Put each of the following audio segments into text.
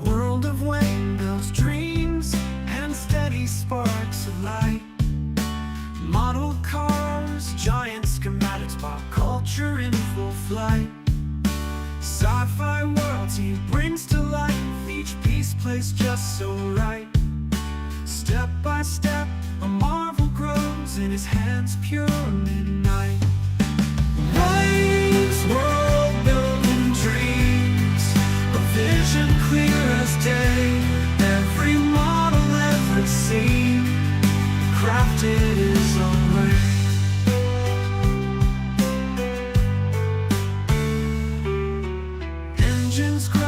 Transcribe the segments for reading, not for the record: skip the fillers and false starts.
World of windmills, dreams, and steady sparks of light. Model cars, giant schematics, pop culture in full flight. Sci-fi worlds he brings to life, each piece placed just so right. Step by step, a marvel grows in his hands, pure midnight. Waves, world building dreams, a vision clear as day. Every model ever seen, crafted his own way. Engines cry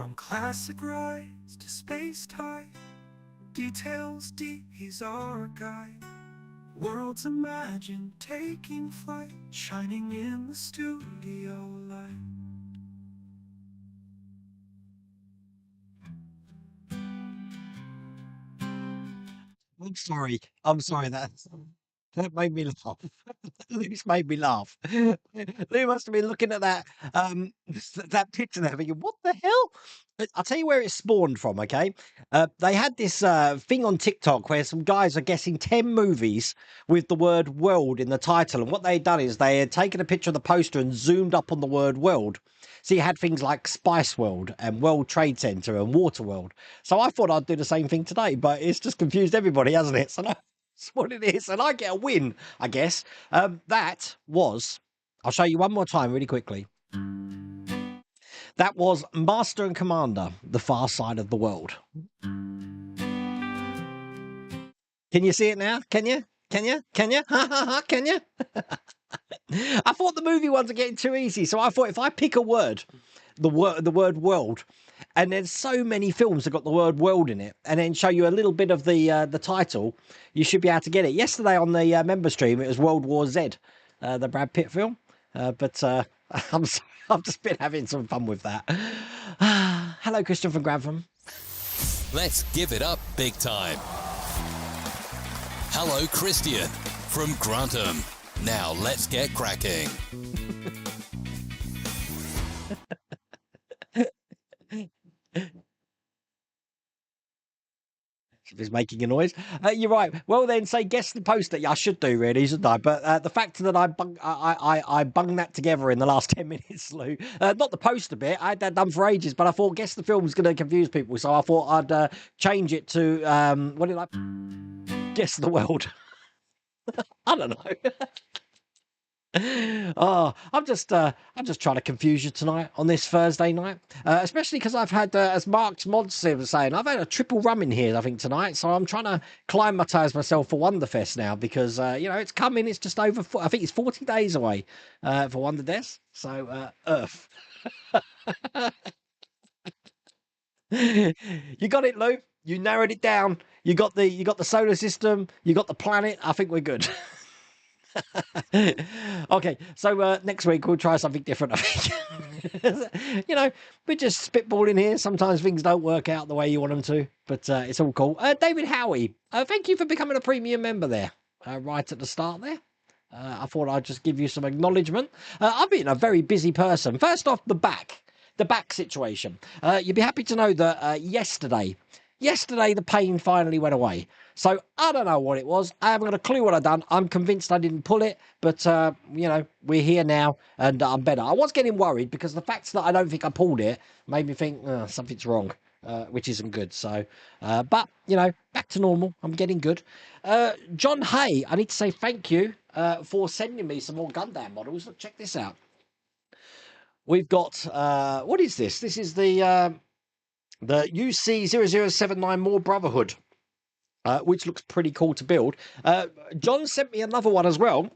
From classic rides to space time, details deep, he's our guide. Worlds imagined taking flight, shining in the studio light. I'm sorry that made me laugh. Lou's made me laugh. Lou must have been looking at that that picture there thinking, what the hell? I'll tell you where it spawned from, okay? They had this thing on TikTok where some guys are guessing 10 movies with the word world in the title. And what they had done is they had taken a picture of the poster and zoomed up on the word world. So you had things like Spice World and World Trade Center and Water World. So I thought I'd do the same thing today, but it's just confused everybody, hasn't it? So that's what it is. And I get a win, I guess. That was, I'll show you one more time really quickly. That was Master and Commander, The Far Side of the World. Can you see it now? Can you? Can you? Can you? Ha ha ha, can you? I thought the movie ones are getting too easy. So I thought if I pick a word, the word world, and there's so many films that got the word world in it, and then show you a little bit of the title, you should be able to get it. Yesterday on the member stream, it was World War Z, the Brad Pitt film. But I've just been having some fun with that. Hello, Christian from Grantham. Let's give it up big time. Hello, Christian from Grantham. Now let's get cracking. Is making a noise. You're right. Well, then say guess the poster. Yeah, I should do really, shouldn't I? But the fact that I bunged that together in the last 10 minutes, Lou. Not the poster bit. I had that done for ages, but I thought guess the film's going to confuse people, so I thought I'd change it to what did I? Guess the world. I don't know. Oh, I'm just trying to confuse you tonight on this Thursday night, especially because I've had, as Mark's Mods was saying, I've had a triple rum in here, I think, tonight. So I'm trying to climb my toes myself for Wonderfest now because it's coming. It's just over. I think it's 40 days away for Wonderfest. So Earth. You got it, Lou. You narrowed it down. You got the solar system. You got the planet. I think we're good. Okay, so next week we'll try something different. I think. We're just spitballing here. Sometimes things don't work out the way you want them to, but it's all cool. David Howie, thank you for becoming a premium member there, right at the start there. I thought I'd just give you some acknowledgement. I've been a very busy person. First off, the back situation. You'd be happy to know that yesterday the pain finally went away. So I don't know what it was. I haven't got a clue what I've done. I'm convinced I didn't pull it, but we're here now and I'm better. I was getting worried because the fact that I don't think I pulled it made me think something's wrong, which isn't good. So, but back to normal. I'm getting good. John Hay, I need to say thank you for sending me some more Gundam models. Look, check this out. We've got what is this? This is the UC0079 More Brotherhood, which looks pretty cool to build. John sent me another one as well,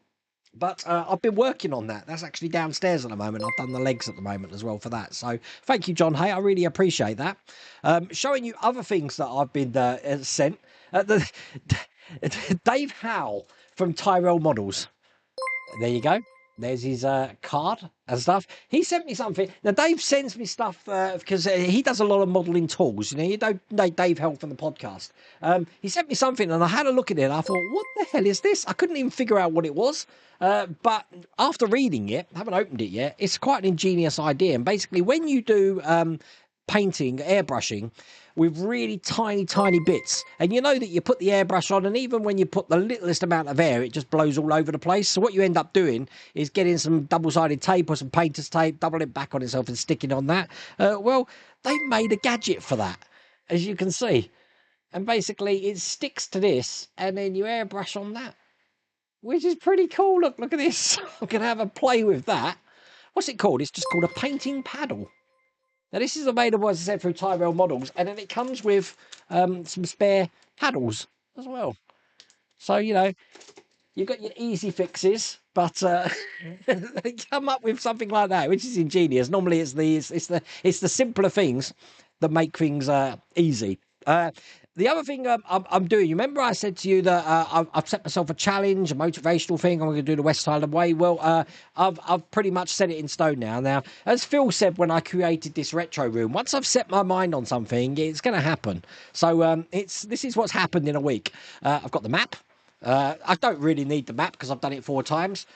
but I've been working on that. That's actually downstairs at the moment. I've done the legs at the moment as well for that. So thank you, John Hay. I really appreciate that. Showing you other things that I've been sent. Dave Howell from Tyrell Models. There you go. There's his card and stuff. He sent me something. Now, Dave sends me stuff because he does a lot of modelling tools. You know Dave Hell from the podcast. He sent me something and I had a look at it. And I thought, what the hell is this? I couldn't even figure out what it was. But after reading it, I haven't opened it yet. It's quite an ingenious idea. And basically, when you do painting, airbrushing, with really tiny bits, and you know that you put the airbrush on, and even when you put the littlest amount of air, it just blows all over the place. So what you end up doing is getting some double-sided tape or some painter's tape, double it back on itself and sticking on that. Well, they made a gadget for that, as you can see, and basically it sticks to this and then you airbrush on that, which is pretty cool. Look at this. I can have a play with that. What's it called? It's just called a painting paddle. Now, this is available, as I said, through Tyrell Models, and then it comes with some spare paddles as well. So, you've got your easy fixes, but they come up with something like that, which is ingenious. Normally, it's the simpler things that make things easy. The other thing I'm doing, you remember I said to you that I've set myself a challenge, a motivational thing. I'm going to do the West Island Way. Well, I've pretty much set it in stone now. Now, as Phil said when I created this retro room, once I've set my mind on something, it's going to happen. So this is what's happened in a week. I've got the map. I don't really need the map because I've done it 4 times.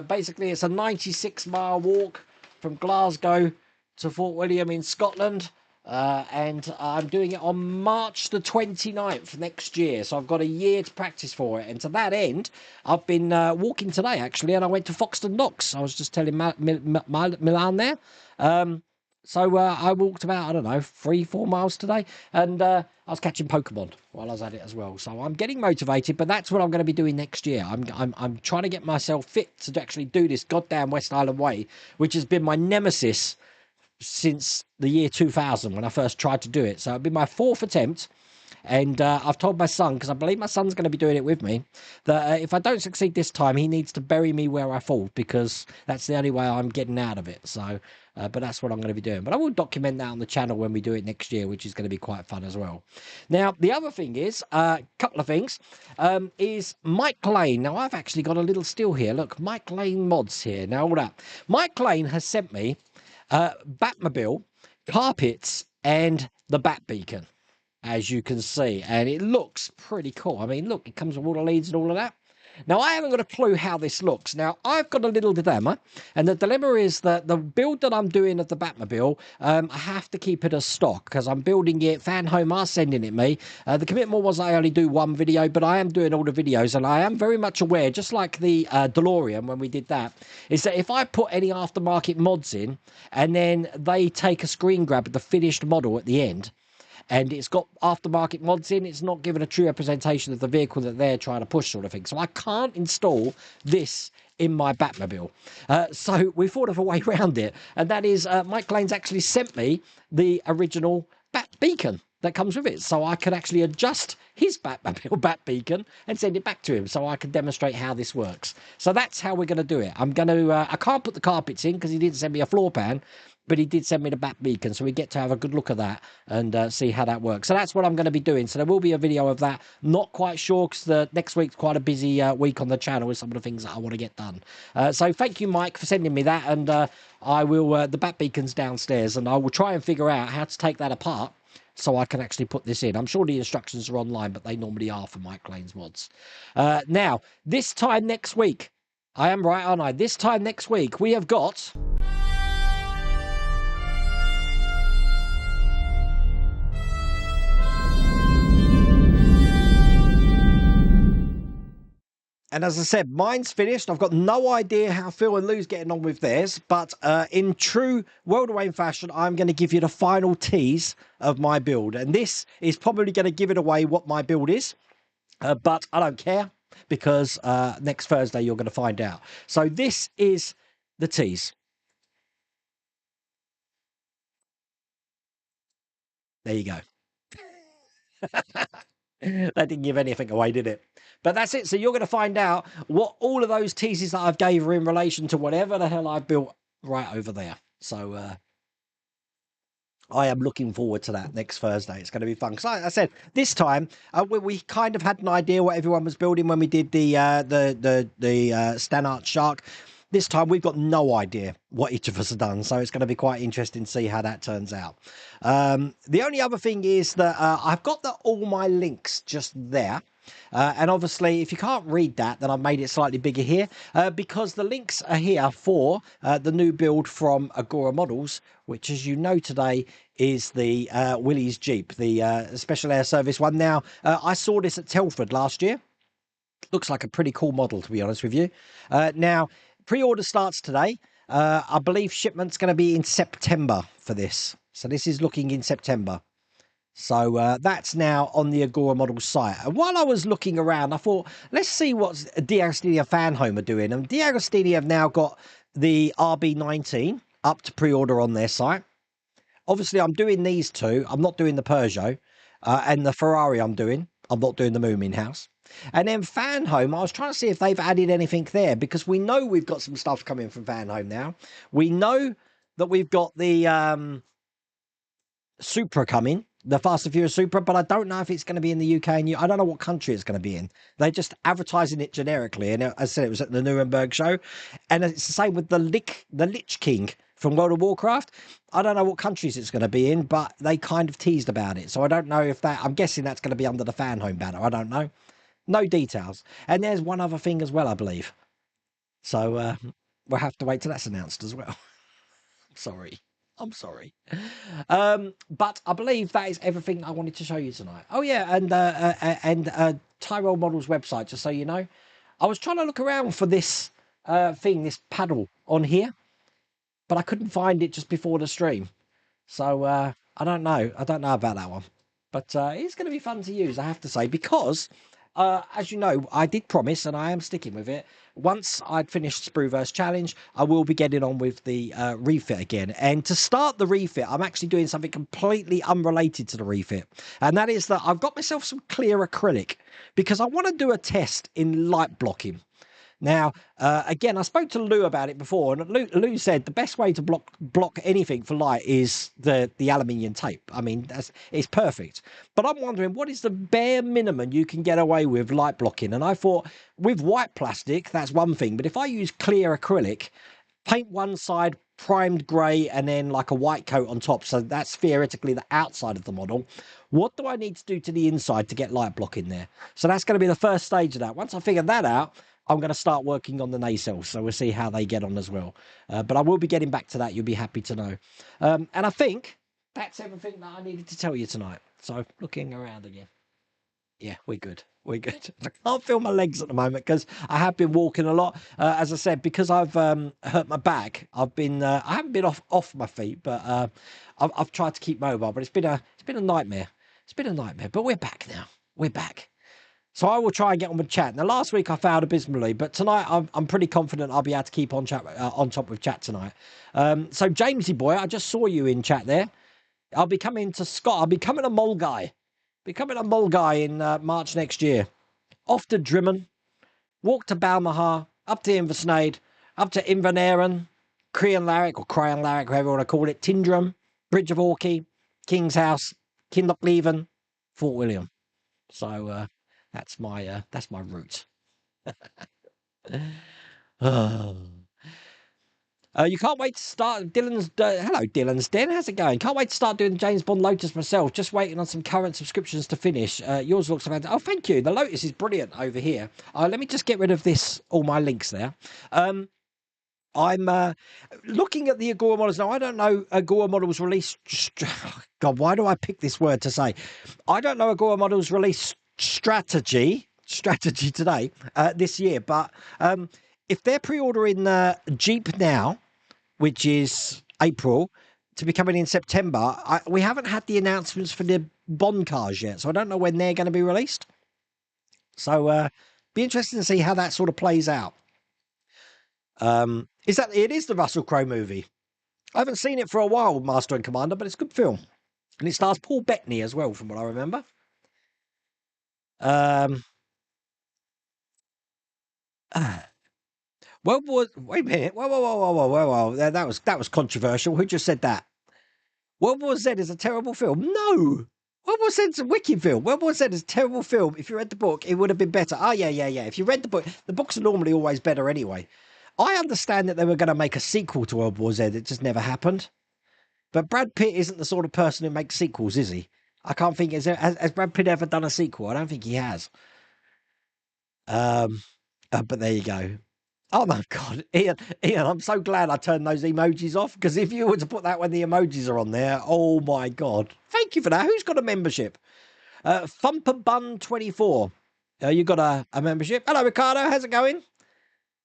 Basically, it's a 96-mile walk from Glasgow to Fort William in Scotland. And I'm doing it on March the 29th next year. So I've got a year to practice for it. And to that end, I've been walking today, actually, and I went to Foxton Docks. I was just telling Milan there. So I walked about, I don't know, 3-4 miles today. And I was catching Pokemon while I was at it as well. So I'm getting motivated, but that's what I'm going to be doing next year. I'm trying to get myself fit to actually do this goddamn West Island Way, which has been my nemesis since the year 2000 when I first tried to do it. So it'll be my 4th attempt. And I've told my son, because I believe my son's going to be doing it with me, that if I don't succeed this time, he needs to bury me where I fall, because that's the only way I'm getting out of it. So, but that's what I'm going to be doing. But I will document that on the channel when we do it next year, which is going to be quite fun as well. Now, the other thing is, a couple of things, is Mike Lane. Now, I've actually got a little still here. Look, Mike Lane mods here. Now, all that. Mike Lane has sent me Batmobile, carpets, and the Bat Beacon, as you can see, and it looks pretty cool. I mean, look, it comes with all the leads and all of that. Now, I haven't got a clue how this looks. Now, I've got a little dilemma, and the dilemma is that the build that I'm doing of the Batmobile, I have to keep it as stock, because I'm building it, Fan Home are sending it me. The commitment was I only do 1 video, but I am doing all the videos, and I am very much aware, just like the DeLorean when we did that, is that if I put any aftermarket mods in, and then they take a screen grab of the finished model at the end, and it's got aftermarket mods in, it's not given a true representation of the vehicle that they're trying to push, sort of thing. So I can't install this in my Batmobile. So we thought of a way around it, and that is Mike Lane's actually sent me the original Bat Beacon that comes with it, so I could actually adjust his Batmobile Bat Beacon and send it back to him, so I can demonstrate how this works. So that's how we're going to do it. I'm going to I can't put the carpets in because he didn't send me a floor pan, but he did send me the Bat Beacon, so we get to have a good look at that and see how that works. So that's what I'm going to be doing. So there will be a video of that. Not quite sure, because the next week's quite a busy week on the channel with some of the things that I want to get done. So thank you, Mike, for sending me that, and I will, the Bat Beacon's downstairs, and I will try and figure out how to take that apart so I can actually put this in. I'm sure the instructions are online, but they normally are for Mike Lane's mods. Now, this time next week, I am right, aren't I? This time next week, we have got... And as I said, mine's finished. I've got no idea how Phil and Lou's getting on with theirs, but in true World of Wayne fashion, I'm going to give you the final tease of my build. And this is probably going to give it away what my build is, but I don't care, because next Thursday you're going to find out. So this is the tease. There you go. That didn't give anything away, did it? But that's it. So you're going to find out what all of those teases that I've gave her in relation to whatever the hell I built right over there. So I am looking forward to that next Thursday. It's going to be fun. Because like I said, this time we kind of had an idea what everyone was building when we did the Astronaut Shark. This time we've got no idea what each of us have done, so it's going to be quite interesting to see how that turns out. The only other thing is that I've got all my links just there. And obviously, if you can't read that, then I've made it slightly bigger here, because the links are here for the new build from Agora Models, which, as you know today, is the Willys Jeep, the Special Air Service one. Now, I saw this at Telford last year. Looks like a pretty cool model, to be honest with you. Now, pre-order starts today. I believe shipment's going to be in September for this. So this is looking in September. So that's now on the Agora Models site. And while I was looking around, I thought, let's see what D'Agostini Fan Home are doing. And D'Agostini have now got the RB19 up to pre-order on their site. Obviously, I'm doing these two. I'm not doing the Peugeot. And the Ferrari I'm not doing the Moomin House. And then Fan Home, I was trying to see if they've added anything there, because we know we've got some stuff coming from Fan Home now. We know that we've got the Supra coming, the Fast and Furious Supra, but I don't know if it's going to be in the UK, and I don't know what country it's going to be in. They're just advertising it generically, and as I said, it was at the Nuremberg show, and it's the same with the Lich King from World of Warcraft. I don't know what countries it's going to be in, but they kind of teased about it, so I don't know if that. I'm guessing that's going to be under the Fan Home banner. I don't know, no details. And there's one other thing as well, I believe. So we'll have to wait till that's announced as well. Sorry. I'm sorry. But I believe that is everything I wanted to show you tonight. Oh yeah, and Tyrell Models website, just so you know. I was trying to look around for this this paddle on here, but I couldn't find it just before the stream. So I don't know. I don't know about that one. But it's going to be fun to use, I have to say, because as you know, I did promise, and I am sticking with it. Once I'd finished Sprueverse Challenge, I will be getting on with the refit again. And to start the refit, I'm actually doing something completely unrelated to the refit. And that is that I've got myself some clear acrylic, because I want to do a test in light blocking. Now, again, I spoke to Lou about it before, and Lou said the best way to block anything for light is the aluminium tape. I mean, it's perfect. But I'm wondering, what is the bare minimum you can get away with light blocking? And I thought, with white plastic, that's one thing. But if I use clear acrylic, paint one side primed grey and then like a white coat on top, so that's theoretically the outside of the model, what do I need to do to the inside to get light blocking there? So that's going to be the first stage of that. Once I figure that out, I'm going to start working on the nacelles, so we'll see how they get on as well. But I will be getting back to that. You'll be happy to know. And I think that's everything that I needed to tell you tonight. So looking around again. Yeah, we're good. We're good. I can't feel my legs at the moment because I have been walking a lot. As I said, because I've hurt my back, I've been I haven't been off my feet, but I've tried to keep mobile. But it's been a nightmare. It's been a nightmare. But we're back now. We're back. So I will try and get on with chat. Now, last week I failed abysmally, but tonight I'm pretty confident I'll be able to keep on top with chat tonight. So Jamesy boy, I just saw you in chat there. I'll be coming to Scott. I'll be becoming a mole guy. Becoming a mole guy in March next year. Off to Drimmen, walk to Balmahar, up to Inversnaid, up to Inverness, Crian Larrick, or Crian Larrick, whoever you want to call it, Tindrum, Bridge of Orkney, King's House, Kinlochleven, Fort William. So that's my route. You can't wait to start Dylan's. Hello, Dylan's Den. How's it going? Can't wait to start doing James Bond Lotus myself. Just waiting on some current subscriptions to finish. Yours looks fantastic. Oh, thank you. The Lotus is brilliant over here. Let me just get rid of this. All my links there. I'm looking at the Agora models now. I don't know Agora models release. God, why do I pick this word to say? I don't know Agora models release strategy today this year, but if they're pre-ordering Jeep now, which is April, to be coming in September, we haven't had the announcements for the Bond cars yet, so I don't know when they're going to be released. So be interesting to see how that sort of plays out. It is the Russell Crowe movie. I haven't seen it for a while, Master and Commander, but it's a good film. And it stars Paul Bettany as well, from what I remember. Wait a minute. Whoa. That was controversial. Who just said that? World War Z is a terrible film. No. World War Z is a wicked film. World War Z is a terrible film. If you read the book, it would have been better. Oh, yeah. If you read the books are normally always better anyway. I understand that they were going to make a sequel to World War Z. It just never happened. But Brad Pitt isn't the sort of person who makes sequels, is he? I can't think. Has Brad Pitt ever done a sequel? I don't think he has. But there you go. Oh my God, Ian, I'm so glad I turned those emojis off, because if you were to put that when the emojis are on there, oh my God. Thank you for that. Who's got a membership? Thumperbun24. You got a membership. Hello, Ricardo. How's it going?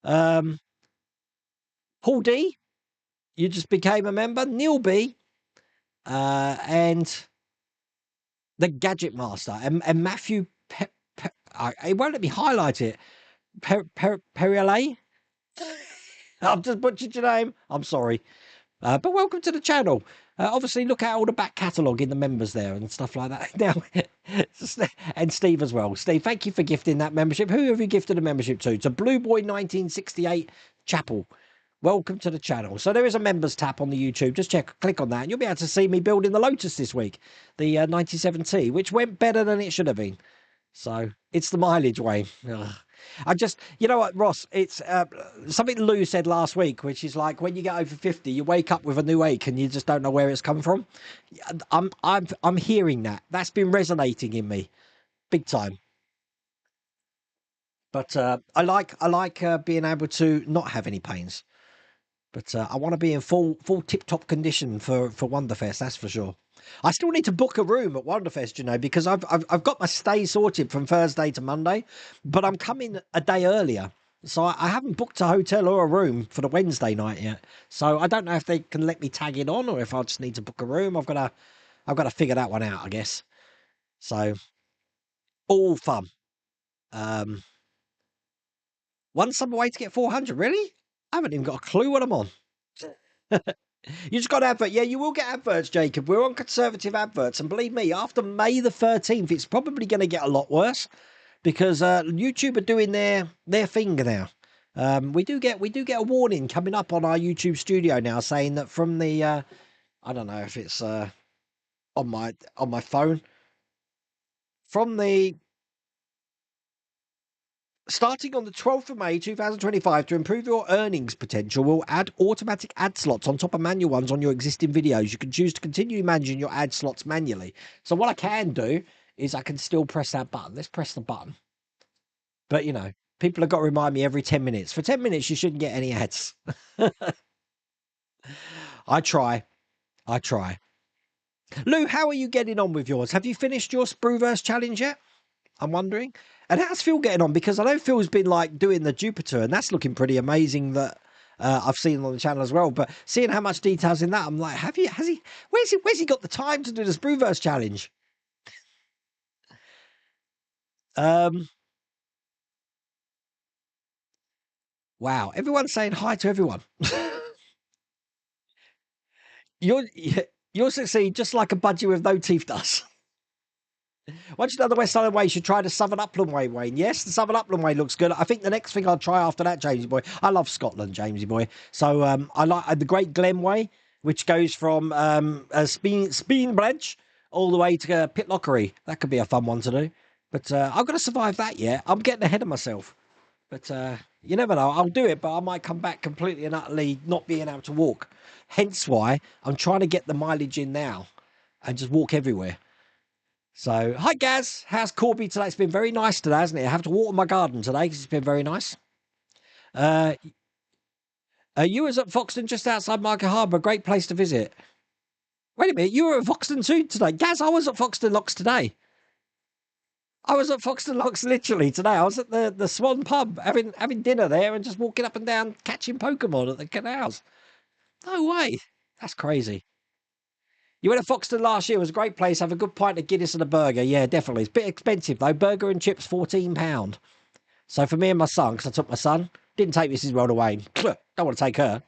Paul D, you just became a member. Neil B, and the Gadget Master, and Matthew. It won't let me highlight it. Periole. I've just butchered your name. I'm sorry. But welcome to the channel. Obviously, look at all the back catalogue in the members there and stuff like that. Now, and Steve as well. Steve, thank you for gifting that membership. Who have you gifted a membership to? To Blue Boy 1968 Chapel. Welcome to the channel. So there is a members tab on the YouTube. Just click on that, and you'll be able to see me building the Lotus this week, the 97T, which went better than it should have been. So it's the mileage way. Ugh. You know what, Ross? It's something Lou said last week, which is like when you get over 50, you wake up with a new ache and you just don't know where it's come from. I'm hearing that. That's been resonating in me, big time. But I like being able to not have any pains. But I want to be in full tip-top condition for Wonderfest, that's for sure. I still need to book a room at Wonderfest, you know, because I've got my stay sorted from Thursday to Monday, but I'm coming a day earlier. So I haven't booked a hotel or a room for the Wednesday night yet. So I don't know if they can let me tag it on or if I just need to book a room. I've got to figure that one out, I guess. So all fun. One summer way to get 400, really? I haven't even got a clue what I'm on. You just got advert. Yeah, you will get adverts, Jacob. We're on conservative adverts. And believe me, after May the 13th, it's probably going to get a lot worse because YouTube are doing their thing now. We do get a warning coming up on our YouTube studio now saying that from the, I don't know if it's on my phone, from the starting on the 12th of May 2025, to improve your earnings potential, we'll add automatic ad slots on top of manual ones on your existing videos. You can choose to continue managing your ad slots manually. So what I can do is I can still press that button. Let's press the button. But, you know, people have got to remind me every 10 minutes. For 10 minutes, you shouldn't get any ads. I try. Lou, how are you getting on with yours? Have you finished your Sprueverse challenge yet? I'm wondering. And how's Phil getting on? Because I know Phil's been like doing the Jupiter, and that's looking pretty amazing. That I've seen on the channel as well. But seeing how much details in that, I'm like, where's he got the time to do the Sprueverse challenge? Wow, everyone's saying hi to everyone. You'll succeed just like a budgie with no teeth does. Once you know the West Island Way, you should try the Southern Upland Way, Wayne. Yes, the Southern Upland Way looks good. I think the next thing I'll try after that, Jamesy boy, I love Scotland, Jamesy boy. So I like the Great Glen Way, which goes from Speenbridge all the way to Pitlockery. That could be a fun one to do. But I've got to survive that yet. I'm getting ahead of myself. But you never know. I'll do it, but I might come back completely and utterly not being able to walk. Hence why I'm trying to get the mileage in now and just walk everywhere. So, hi Gaz, how's Corby today? It's been very nice today, hasn't it? I have to water my garden today because it's been very nice. You was at Foxton just outside Market Harbour, great place to visit. Wait a minute, you were at Foxton too today? Gaz, I was at Foxton Locks today. I was at Foxton Locks literally today. I was at the Swan pub having dinner there and just walking up and down catching Pokemon at the canals. No way. That's crazy. You went to Foxton last year. It was a great place. Have a good pint of Guinness and a burger. Yeah, definitely. It's a bit expensive, though. Burger and chips, £14. So for me and my son, because I took my son, didn't take Mrs. Rhoda Wayne. Don't want to take her.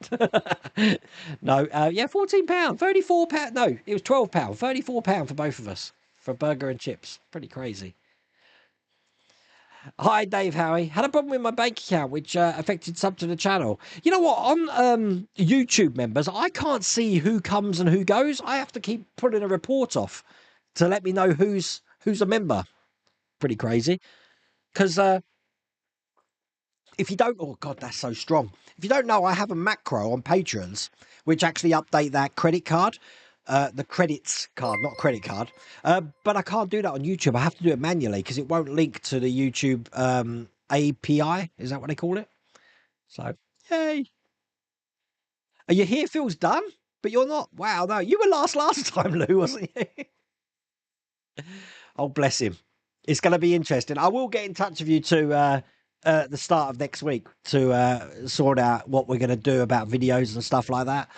No, yeah, £14. £34. No, it was £12. £34 for both of us for a burger and chips. Pretty crazy. Hi, Dave Howie. Had a problem with my bank account, which affected sub to the channel. You know what? On YouTube members, I can't see who comes and who goes. I have to keep putting a report off to let me know who's a member. Pretty crazy. Because if you don't... Oh, God, that's so strong. If you don't know, I have a macro on Patreons, which actually update that credit card. The credits card, not credit card. But I can't do that on YouTube. I have to do it manually because it won't link to the YouTube API. Is that what they call it? So, yay. Are you here? Phil's done, but you're not. Wow, no. You were last time, Lou, wasn't you? Oh, bless him. It's going to be interesting. I will get in touch with you to the start of next week to sort out what we're going to do about videos and stuff like that.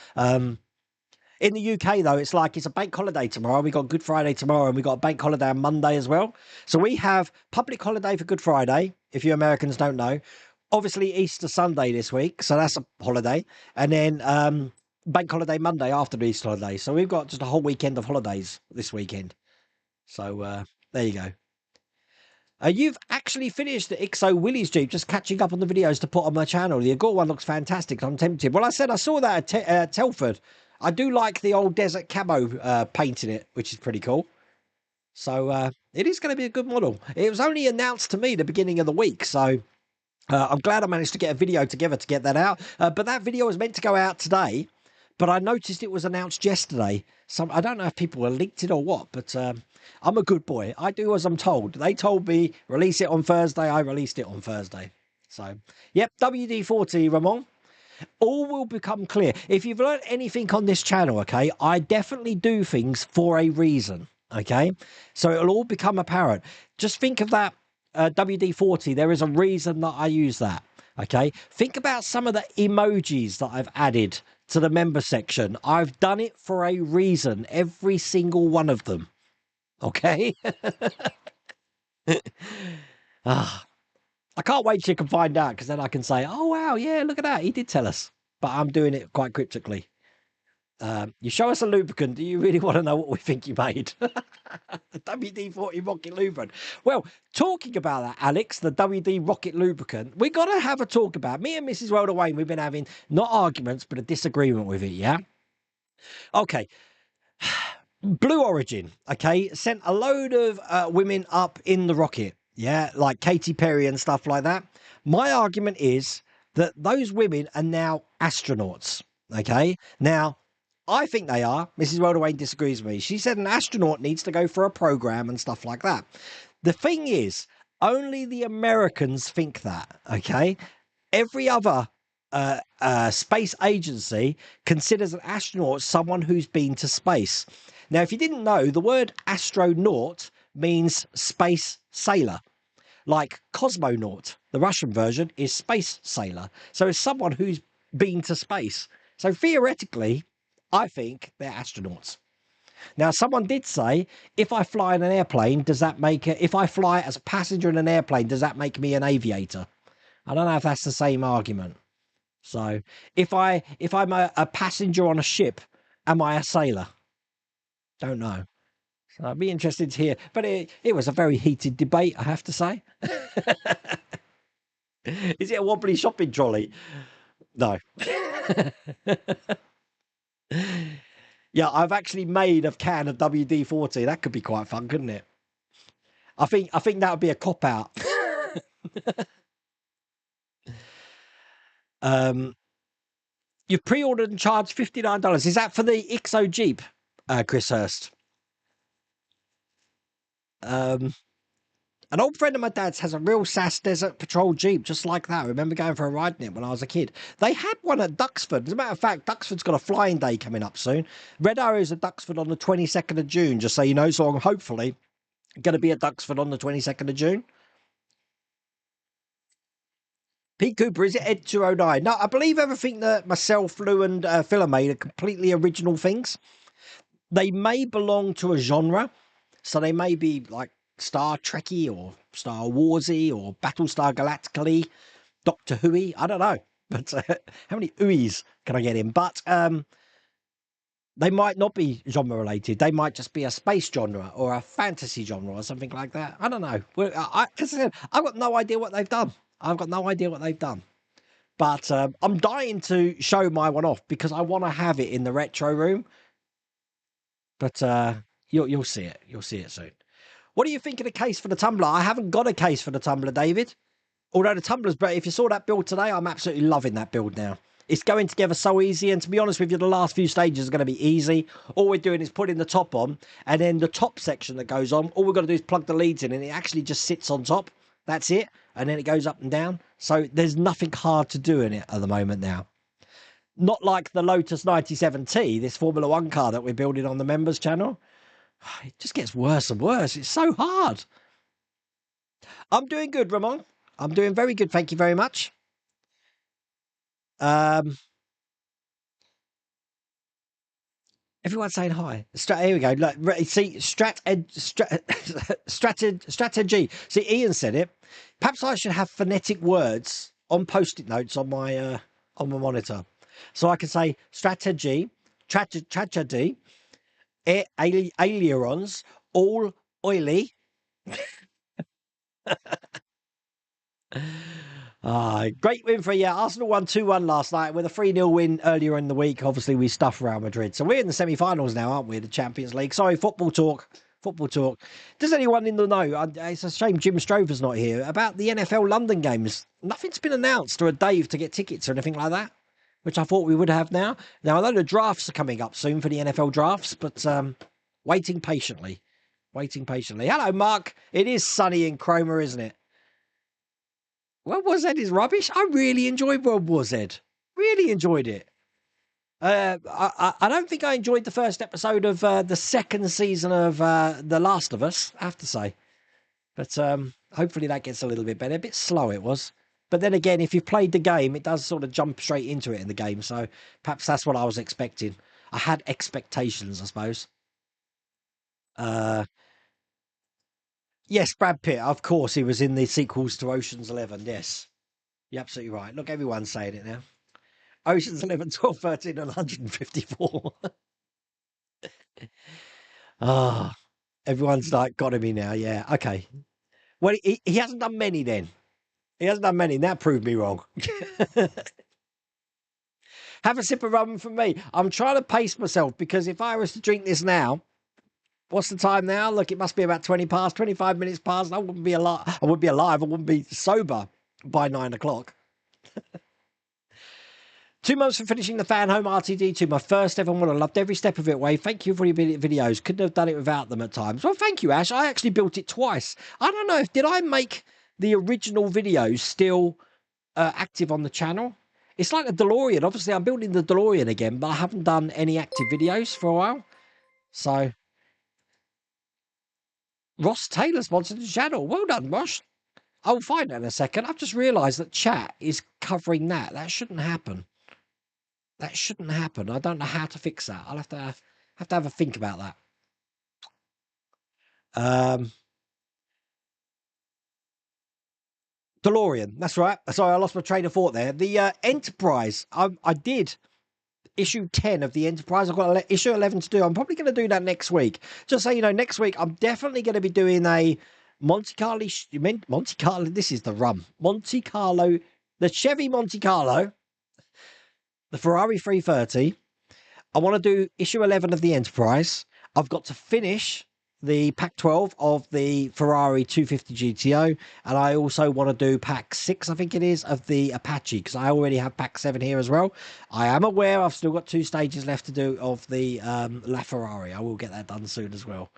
In the UK, though, it's like it's a bank holiday tomorrow. We got Good Friday tomorrow, and we got a bank holiday on Monday as well. So we have public holiday for Good Friday, if you Americans don't know. Obviously, Easter Sunday this week, so that's a holiday. And then bank holiday Monday after the Easter holiday. So we've got just a whole weekend of holidays this weekend. So there you go. You've actually finished the XO Willie's Jeep, just catching up on the videos to put on my channel. The Agor one looks fantastic. I'm tempted. Well, I said I saw that at Telford. I do like the old desert camo paint in it, which is pretty cool. So it is going to be a good model. It was only announced to me the beginning of the week, so I'm glad I managed to get a video together to get that out. But that video was meant to go out today, but I noticed it was announced yesterday. So I don't know if people were leaked it or what, but I'm a good boy. I do as I'm told. They told me release it on Thursday. I released it on Thursday. So, yep, WD-40, Ramon. All will become clear. If you've learned anything on this channel, okay, I definitely do things for a reason, okay? So it'll all become apparent. Just think of that WD-40. There is a reason that I use that, okay? Think about some of the emojis that I've added to the member section. I've done it for a reason, every single one of them, okay? I can't wait till you can find out, because then I can say, oh, wow, yeah, look at that. He did tell us. But I'm doing it quite cryptically. You show us a lubricant. Do you really want to know what we think you made? The WD-40 Rocket Lubricant. Well, talking about that, Alex, the WD Rocket Lubricant, we got to have a talk about. Me and Mrs. Rhoda Wayne, we've been having not arguments, but a disagreement with it, yeah? Okay. Blue Origin, okay, sent a load of women up in the rocket. Yeah, like Katy Perry and stuff like that. My argument is that those women are now astronauts. Okay. Now, I think they are. Mrs. Rhoda Wayne disagrees with me. She said an astronaut needs to go for a program and stuff like that. The thing is, only the Americans think that. Okay. Every other space agency considers an astronaut someone who's been to space. Now, if you didn't know, the word astronaut means space sailor. Like cosmonaut, the Russian version, is space sailor. So it's someone who's been to space. So theoretically, I think they're astronauts. Now, someone did say, if I fly in an airplane, does that make it, if I fly as a passenger in an airplane, does that make me an aviator? I don't know if that's the same argument. So if I'm a passenger on a ship, am I a sailor? Don't know. So I'd be interested to hear. But it was a very heated debate, I have to say. Is it a wobbly shopping trolley? No. Yeah, I've actually made a can of WD-40. That could be quite fun, couldn't it? I think that would be a cop out. You've pre-ordered and charged $59. Is that for the XO Jeep, Chris Hurst? An old friend of my dad's has a real SAS Desert Patrol Jeep, just like that. I remember going for a ride in it when I was a kid. They had one at Duxford. As a matter of fact, Duxford's got a flying day coming up soon. Red Arrow's at Duxford on the 22nd of June, just so you know. So I'm hopefully going to be at Duxford on the 22nd of June. Pete Cooper, is it Ed 209? No, I believe everything that myself, Lou, and Phil made are completely original things. They may belong to a genre, so they may be like Star Trekky or Star Warsy or Battlestar Galactica, Doctor Who-y. I don't know, but how many ooies can I get in? But they might not be genre related. They might just be a space genre or a fantasy genre or something like that. I don't know. Because I've got no idea what they've done. But I'm dying to show my one off because I want to have it in the retro room. But you'll see it. You'll see it soon. What do you think of the case for the tumbler? I haven't got a case for the tumbler, David. Although the tumbler's great. If you saw that build today, I'm absolutely loving that build now. It's going together so easy. And to be honest with you, the last few stages are going to be easy. All we're doing is putting the top on. And then the top section that goes on, all we've got to do is plug the leads in. And it actually just sits on top. That's it. And then it goes up and down. So there's nothing hard to do in it at the moment now. Not like the Lotus 97T, this Formula 1 car that we're building on the members channel. It just gets worse and worse. It's so hard. I'm doing good, Ramon. I'm doing very good. Thank you very much. Everyone's saying hi. Here we go. Look, see, strategy. See, Ian said it. Perhaps I should have phonetic words on post-it notes on my monitor. So I can say tragedy, ailerons, all oily. Great win for you. Arsenal won 2-1 last night with a 3-0 win earlier in the week. Obviously, we stuffed Real Madrid. So we're in the semi-finals now, aren't we? The Champions League. Sorry, football talk. Football talk. Does anyone in the know? It's a shame Jim Strover's not here. About the NFL London games. Nothing's been announced or a Dave to get tickets or anything like that, which I thought we would have now. Now, I know the drafts are coming up soon for the NFL drafts, but waiting patiently. Waiting patiently. Hello, Mark. It is sunny in Cromer, isn't it? World War Z is rubbish. I really enjoyed World War Z. Really enjoyed it. I don't think I enjoyed the first episode of the second season of The Last of Us, I have to say. But hopefully that gets a little bit better. A bit slow it was. But then again, if you've played the game, it does sort of jump straight into it in the game. So perhaps that's what I was expecting. I had expectations, I suppose. Yes, Brad Pitt. Of course, he was in the sequels to Ocean's 11. Yes. You're absolutely right. Look, everyone's saying it now. Ocean's 11, 12, 13, and 154. Ah, everyone's like got me now. Yeah, okay. Well, he hasn't done many then. He hasn't done many. That proved me wrong. Have a sip of rum from me. I'm trying to pace myself because if I was to drink this now, what's the time now? Look, it must be about 20 past, 25 minutes past. I wouldn't be alive. I would be alive. I wouldn't be sober by 9 o'clock. 2 months from finishing the Fan Home RTD2, my first ever one. I loved every step of it, Wade. Thank you for your videos. Couldn't have done it without them at times. Well, thank you, Ash. I actually built it twice. I don't know, did I make the original videos still active on the channel? It's like the DeLorean. Obviously, I'm building the DeLorean again, but I haven't done any active videos for a while. So, Ross Taylor sponsored the channel. Well done, Ross. I'll find that in a second. I've just realised that chat is covering that. That shouldn't happen. That shouldn't happen. I don't know how to fix that. I'll have to have a think about that. DeLorean. That's right. Sorry, I lost my train of thought there. The Enterprise. I did issue 10 of the Enterprise. I've got issue 11 to do. I'm probably going to do that next week. Just so you know, next week I'm definitely going to be doing a Monte Carlo. Monte Carlo. This is the rum. Monte Carlo. The Chevy Monte Carlo. The Ferrari 330. I want to do issue 11 of the Enterprise. I've got to finish the pack 12 of the Ferrari 250 GTO, and I also want to do pack 6, I think it is, of the Apache, because I already have pack 7 here as well. I am aware I've still got 2 stages left to do of the LaFerrari. I will get that done soon as well.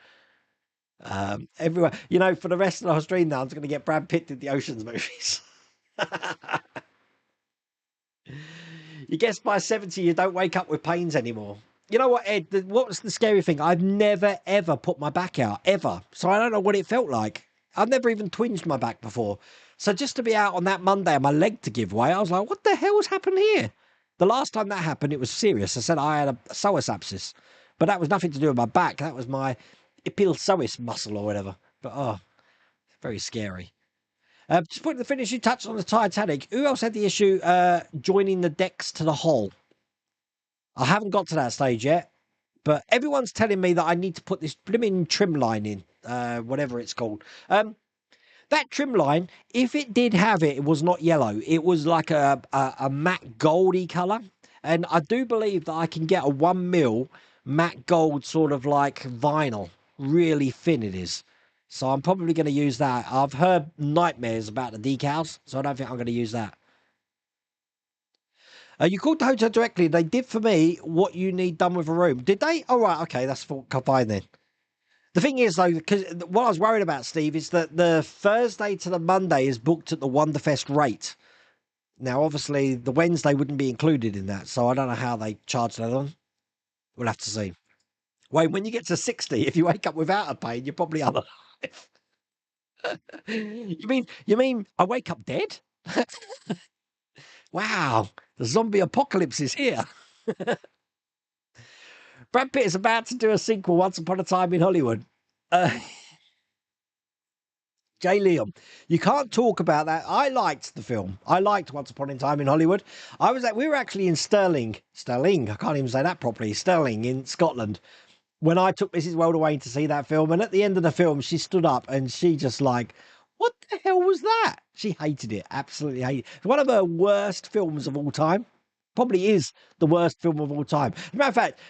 Everywhere, you know, for the rest of the stream now, I'm going to get Brad Pitt in the Oceans movies. You guess by 70, you don't wake up with pains anymore. You know what, Ed? What was the scary thing? I've never, ever put my back out, ever. So I don't know what it felt like. I've never even twinged my back before. So just to be out on that Monday and my leg to give way, I was like, what the hell's happened here? The last time that happened, it was serious. I said I had a psoas abscess. But that was nothing to do with my back. That was my ipsiloid muscle or whatever. But, oh, very scary. Just putting the finishing touch on the Titanic. Who else had the issue joining the decks to the hull? I haven't got to that stage yet, but everyone's telling me that I need to put this blimmin' trim line in, whatever it's called. That trim line, if it did have it, it was not yellow. It was like a matte goldy colour. And I do believe that I can get a 1mm matte gold sort of like vinyl. Really thin it is. So I'm probably going to use that. I've heard nightmares about the decals, so I don't think I'm going to use that. You called the hotel directly. They did for me what you need done with a room. Did they? Oh, right. Okay, that's fine then. The thing is, though, because what I was worried about, Steve, is that the Thursday to the Monday is booked at the Wonderfest rate. Now, obviously, the Wednesday wouldn't be included in that, so I don't know how they charge that on. We'll have to see. Wait, when you get to 60, if you wake up without a pain, you're probably alive. You mean I wake up dead? Wow, the zombie apocalypse is here. Brad Pitt is about to do a sequel, Once Upon a Time in Hollywood. Jay Liam, you can't talk about that. I liked the film. I liked Once Upon a Time in Hollywood. We were actually in Stirling. I can't even say that properly. Stirling in Scotland. When I took Mrs. Worldaway to see that film, and at the end of the film, she stood up and she just like, what the hell was that? She hated it. Absolutely hated it. It's one of her worst films of all time. Probably is the worst film of all time. As a matter of fact,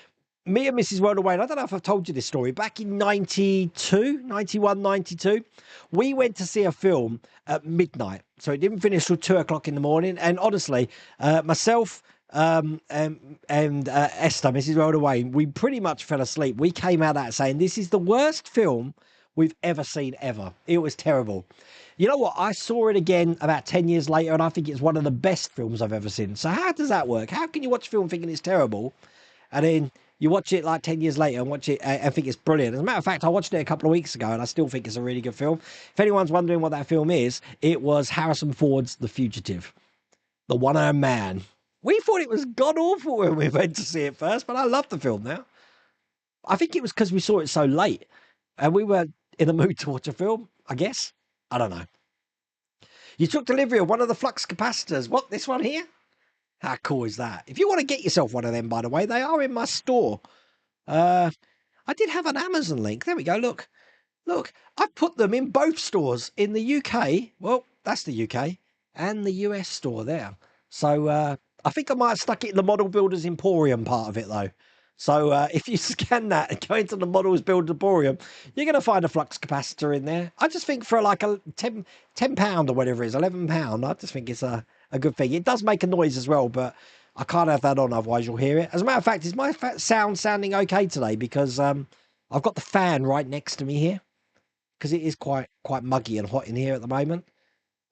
me and Mrs. Worldaway, I don't know if I've told you this story, back in 91, 92, we went to see a film at midnight. So it didn't finish till 2 o'clock in the morning. And honestly, myself and Esther, Mrs. Worldaway, we pretty much fell asleep. We came out of that saying, this is the worst film we've ever seen ever. It was terrible. You know what? I saw it again about 10 years later, and I think it's one of the best films I've ever seen. So how does that work? How can you watch a film thinking it's terrible, and then you watch it like 10 years later and watch it and think it's brilliant? As a matter of fact, I watched it a couple of weeks ago, and I still think it's a really good film. If anyone's wondering what that film is, it was Harrison Ford's The Fugitive, the one-armed man. We thought it was god-awful when we went to see it first, but I love the film now. I think it was because we saw it so late, and we were in the mood to watch a film, I guess. I don't know. You took delivery of one of the flux capacitors. What, this one here? How cool is that? If you want to get yourself one of them, by the way, they are in my store. I did have an Amazon link. There we go. Look, I put them in both stores in the UK. Well, that's the UK and the US store there. So I think I might have stuck it in the Model Builders Emporium part of it though. So if you scan that and go into the Models Build Emporium, you're going to find a flux capacitor in there. I just think for like a £10 or whatever it is, £11, I just think it's a good thing. It does make a noise as well, but I can't have that on, otherwise you'll hear it. As a matter of fact, is my sound sounding okay today? Because I've got the fan right next to me here, because it is quite muggy and hot in here at the moment.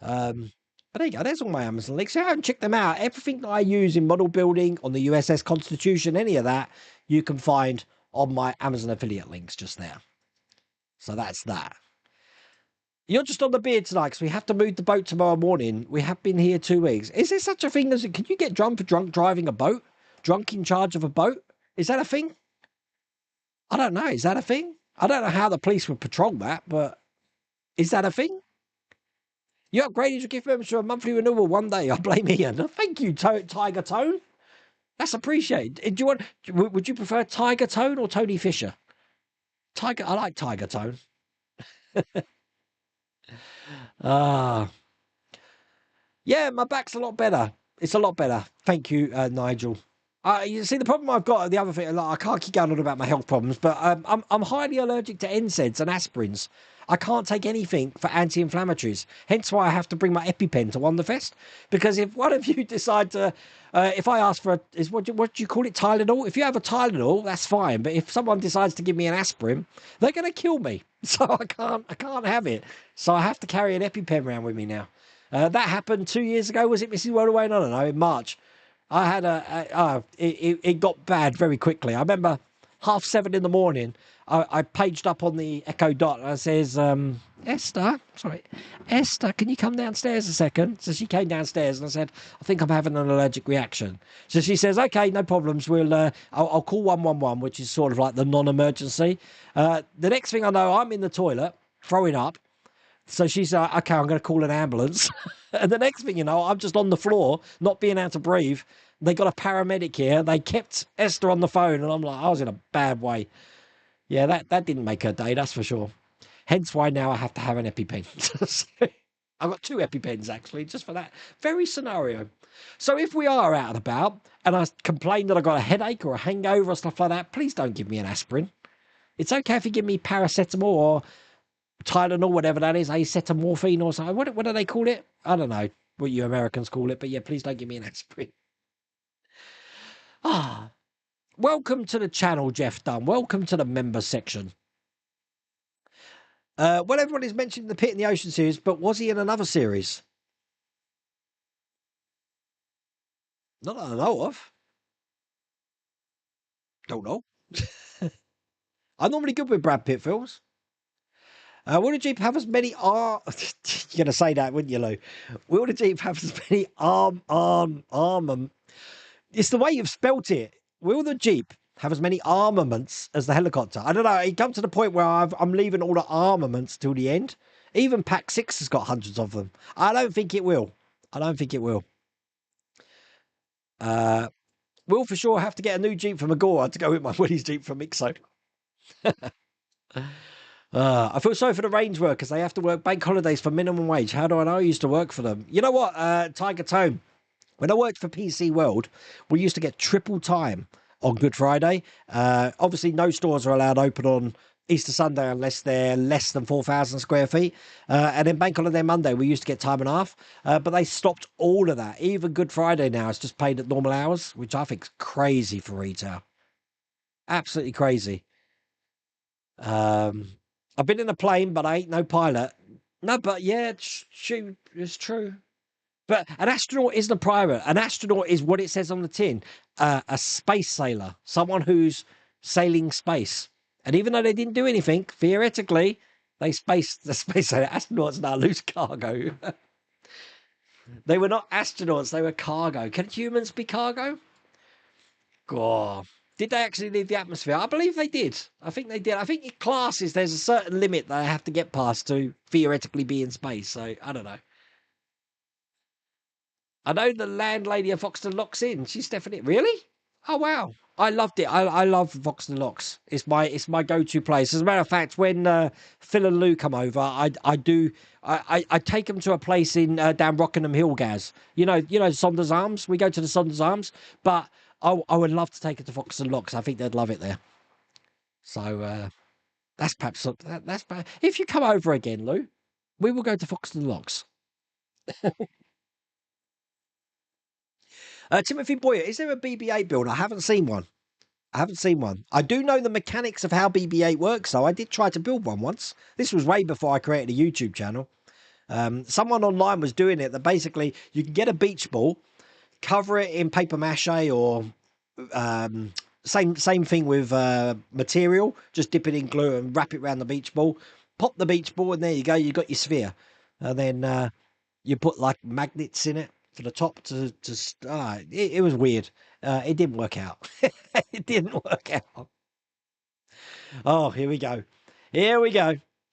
But there you go, there's all my Amazon links. So check them out. Everything that I use in model building, on the USS Constitution, any of that, you can find on my Amazon affiliate links just there. So that's that. You're just on the beard tonight because we have to move the boat tomorrow morning. We have been here 2 weeks. Is there such a thing as, can you get drunk for drunk driving a boat? Drunk in charge of a boat? Is that a thing? I don't know. Is that a thing? I don't know how the police would patrol that, but is that a thing? You upgraded your gift membership to a monthly renewal one day. I blame Ian. Thank you, Tiger Tone. That's appreciated. Would you prefer Tiger Tone or Tony Fisher? I like Tiger Tone. Yeah, my back's a lot better. It's a lot better. Thank you, Nigel. You see, the problem I've got, the other thing, I can't keep going on about my health problems, but I'm highly allergic to NSAIDs and aspirins. I can't take anything for anti-inflammatories. Hence why I have to bring my EpiPen to Wonderfest. Because if one of you decide to, if I ask for what do you call it, Tylenol? If you have a Tylenol, that's fine. But if someone decides to give me an aspirin, they're going to kill me. So I can't have it. So I have to carry an EpiPen around with me now. That happened 2 years ago. Was it Mrs. Worldaway? I don't know. In March. I had it got bad very quickly. I remember 7:30 in the morning, I paged up on the Echo Dot and I says, Esther, can you come downstairs a second? So she came downstairs and I said, I think I'm having an allergic reaction. So she says, okay, no problems. I'll call 111, which is sort of like the non-emergency. The next thing I know, I'm in the toilet, throwing up. So she's like, okay, I'm going to call an ambulance. And the next thing you know, I'm just on the floor, not being able to breathe. They got a paramedic here. They kept Esther on the phone. And I'm like, I was in a bad way. Yeah, that didn't make her day, that's for sure. Hence why now I have to have an EpiPen. I've got 2 EpiPens, actually, just for that very scenario. So if we are out and about, and I complain that I've got a headache or a hangover or stuff like that, please don't give me an aspirin. It's okay if you give me paracetamol or Tylenol, whatever that is, acetaminophen or something. What do they call it? I don't know what you Americans call it, but yeah, please don't give me an aspirin. Welcome to the channel, Jeff Dunn. Welcome to the member section. Well, everyone is mentioning the Pit in the Ocean series, but was he in another series? Not that I know of. Don't know. I'm normally good with Brad Pitt films. Will the Jeep have as many You're going to say that, wouldn't you, Lou? Will the Jeep have as many armament? It's the way you've spelt it. Will the Jeep have as many armaments as the helicopter? I don't know. It comes to the point where I'm leaving all the armaments till the end. Even Pack 6 has got hundreds of them. I don't think it will. I don't think it will. We'll for sure have to get a new Jeep from Agora to go with my Willie's Jeep from Mixo. I feel sorry for the range workers. They have to work bank holidays for minimum wage. How do I know? I used to work for them. You know what, Tiger Tone? When I worked for PC World, we used to get triple time on Good Friday. Obviously, no stores are allowed open on Easter Sunday unless they're less than 4,000 square feet. And then Bank Holiday Monday, we used to get time and a half. But they stopped all of that. Even Good Friday now is just paid at normal hours, which I think is crazy for retail. Absolutely crazy. I've been in a plane, but I ain't no pilot. No, but yeah, it's true. But an astronaut isn't a pirate. An astronaut is what it says on the tin, a space sailor, someone who's sailing space. And even though they didn't do anything, theoretically, the space sailor astronauts now lose cargo. They were not astronauts; they were cargo. Can humans be cargo? God. Did they actually leave the atmosphere? I believe they did. I think they did. I think in classes, there's a certain limit that I have to get past to theoretically be in space. So, I don't know. I know the landlady of Foxton Locks Inn. She's definitely... Really? Oh, wow. I loved it. I love Foxton Locks. It's my go-to place. As a matter of fact, when Phil and Lou come over, I take them to a place in down Rockingham Hill, Gaz. You know Saunders Arms? We go to the Saunders Arms. But I would love to take it to Foxton Locks. I think they'd love it there. So that's perhaps that's if you come over again, Lou, we will go to Foxton Locks. Timothy Boyer, is there a BB-8 build? I haven't seen one. I do know the mechanics of how BB-8 works, though. I did try to build one once. This was way before I created a YouTube channel. Someone online was doing it. That basically you can get a beach ball, cover it in paper mache or same thing with material. Just dip it in glue and wrap it around the beach ball. Pop the beach ball, and there you go. You got your sphere. And then you put like magnets in it for the top it was weird. It didn't work out. It didn't work out. Oh, here we go.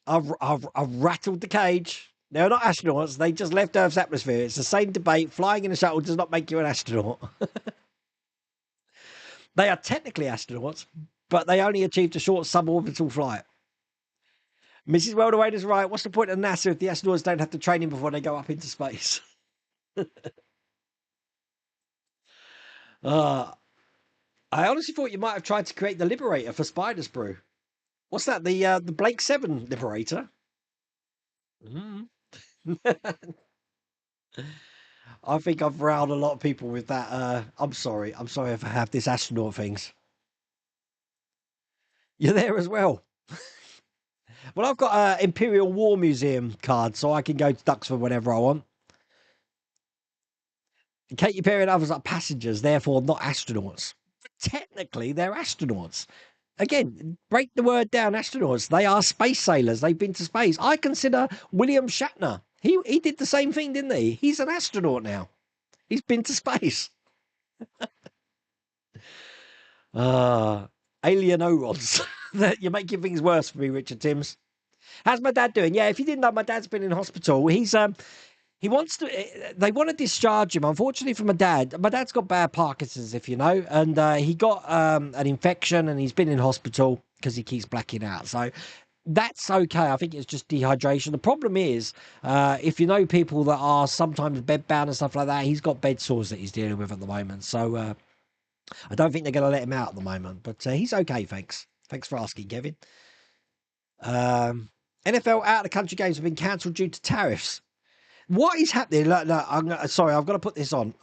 I've rattled the cage. They're not astronauts. They just left Earth's atmosphere. It's the same debate. Flying in a shuttle does not make you an astronaut. They are technically astronauts, but they only achieved a short suborbital flight. Mrs. Welderwade is right. What's the point of NASA if the astronauts don't have to training before they go up into space? I honestly thought you might have tried to create the Liberator for Spider's Brew. What's that? The Blake 7 Liberator? Mm. I think I've riled a lot of people with that. I'm sorry if I have this astronaut things. You're there as well. Well, I've got an Imperial War Museum card, so I can go to Duxford whenever I want. Katy Perry and others are passengers, therefore not astronauts. But technically, they're astronauts. Again, break the word down, astronauts. They are space sailors. They've been to space. I consider William Shatner. He did the same thing, didn't he? He's an astronaut now. He's been to space. Alien Orons. You're making things worse for me, Richard Timms. How's my dad doing? Yeah, if you didn't know, my dad's been in hospital. He wants to. They want to discharge him. Unfortunately for my dad's got bad Parkinson's, if you know, and he got an infection, and he's been in hospital because he keeps blacking out. So that's okay. I think it's just dehydration. The problem is, if you know people that are sometimes bedbound and stuff like that, he's got bed sores that he's dealing with at the moment. So I don't think they're going to let him out at the moment, but he's okay. Thanks for asking, Kevin. NFL out of the country games have been cancelled due to tariffs. What is happening? Look, sorry, I've got to put this on.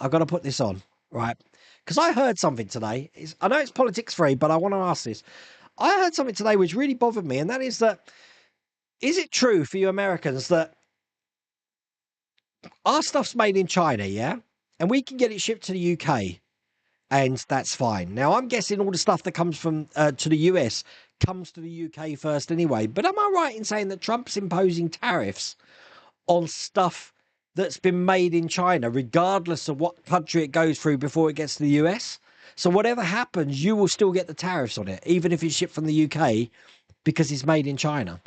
Right? Because I heard something today. I know it's politics free, but I want to ask this. I heard something today which really bothered me, and that is it true for you Americans that our stuff's made in China, yeah? And we can get it shipped to the UK, and that's fine. Now, I'm guessing all the stuff that comes from to the US comes to the UK first anyway. But am I right in saying that Trump's imposing tariffs on stuff that's been made in China, regardless of what country it goes through before it gets to the US? So whatever happens, you will still get the tariffs on it, even if it's shipped from the UK, because it's made in China.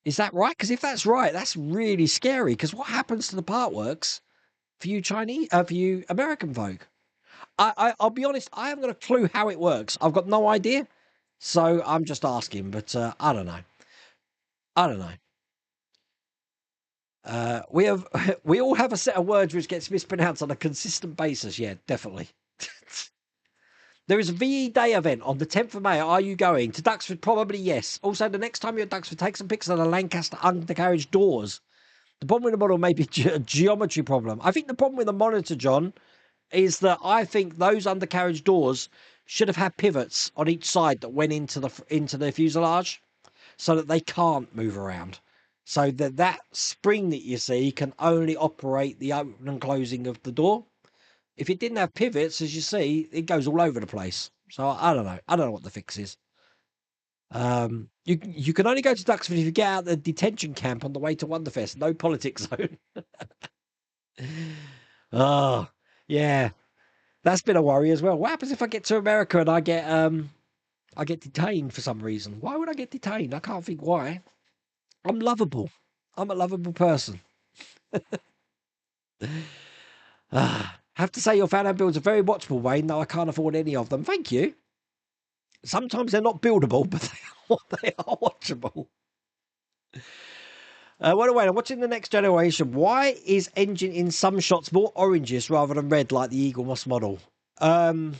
Is that right? Because if that's right, that's really scary. Because what happens to the part works for you for you American folk? I'll be honest, I haven't got a clue how it works. I've got no idea. So I'm just asking, but I don't know. I don't know. We all have a set of words which gets mispronounced on a consistent basis. Yeah, definitely. There is a VE Day event on the 10th of May. Are you going to Duxford? Duxford? Yes. Also, the next time you're at Duxford, take some pictures of the Lancaster undercarriage doors. The problem with the model may be a geometry problem. I think the problem with the monitor, John, is that I think those undercarriage doors should have had pivots on each side that went into the fuselage, so that they can't move around. So that spring that you see can only operate the open and closing of the door. If it didn't have pivots, as you see, it goes all over the place. So I don't know. I don't know what the fix is. You can only go to Duxford if you get out the detention camp on the way to Wonderfest. No politics zone. Oh, yeah. That's been a worry as well. What happens if I get to America and I get detained for some reason? Why would I get detained? I can't think why. I'm lovable. I'm a lovable person. Have to say your fan builds are very watchable, Wayne, though I can't afford any of them. Thank you. Sometimes they're not buildable, but they are watchable. Wait, I'm watching The Next Generation. Why is engine in some shots more oranges rather than red like the Eagle Moss model? I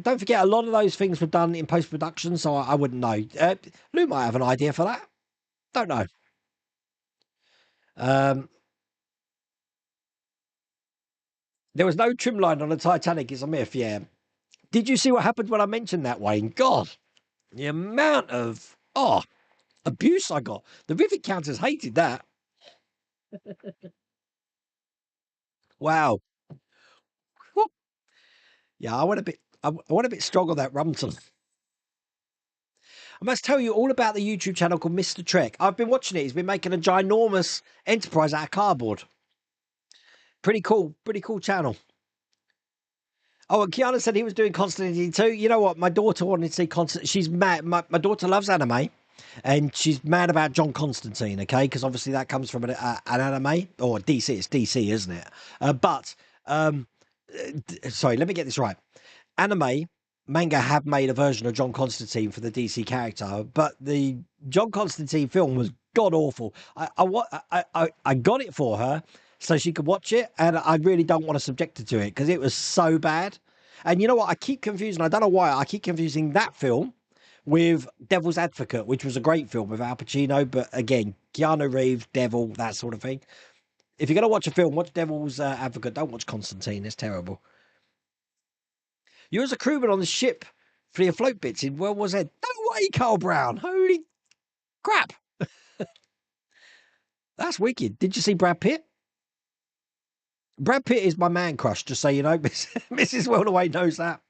don't forget, a lot of those things were done in post-production, so I wouldn't know. Lou might have an idea for that. Don't know. There was no trim line on the Titanic. It's a myth, yeah. Did you see what happened when I mentioned that, Wayne? God, the amount of abuse I got. The rivet counters hated that. Wow. Yeah, I went a bit strong on that Rumton. I must tell you all about the YouTube channel called Mr. Trek. I've been watching it. He's been making a ginormous Enterprise out of cardboard. Pretty cool channel. Oh, and Kiana said he was doing Constantine too. You know what? My daughter wanted to see Constantine. She's mad. My daughter loves anime, and she's mad about John Constantine, okay? Because obviously that comes from an anime, or DC. It's DC, isn't it? Sorry, let me get this right. Anime manga have made a version of John Constantine for the DC character, but the John Constantine film was god awful. I got it for her so she could watch it, and I really don't want to subject her to it because it was so bad. And you know what? I keep confusing. I don't know why. I keep confusing that film with Devil's Advocate, which was a great film with Al Pacino, but again, Keanu Reeves, Devil, that sort of thing. If you're going to watch a film, watch Devil's Advocate. Don't watch Constantine. It's terrible. You was a crewman on the ship for your float bits in World War Z. No way, Carl Brown. Holy crap. That's wicked. Did you see Brad Pitt? Brad Pitt is my man crush, just so you know. Mrs. Wellaway knows that.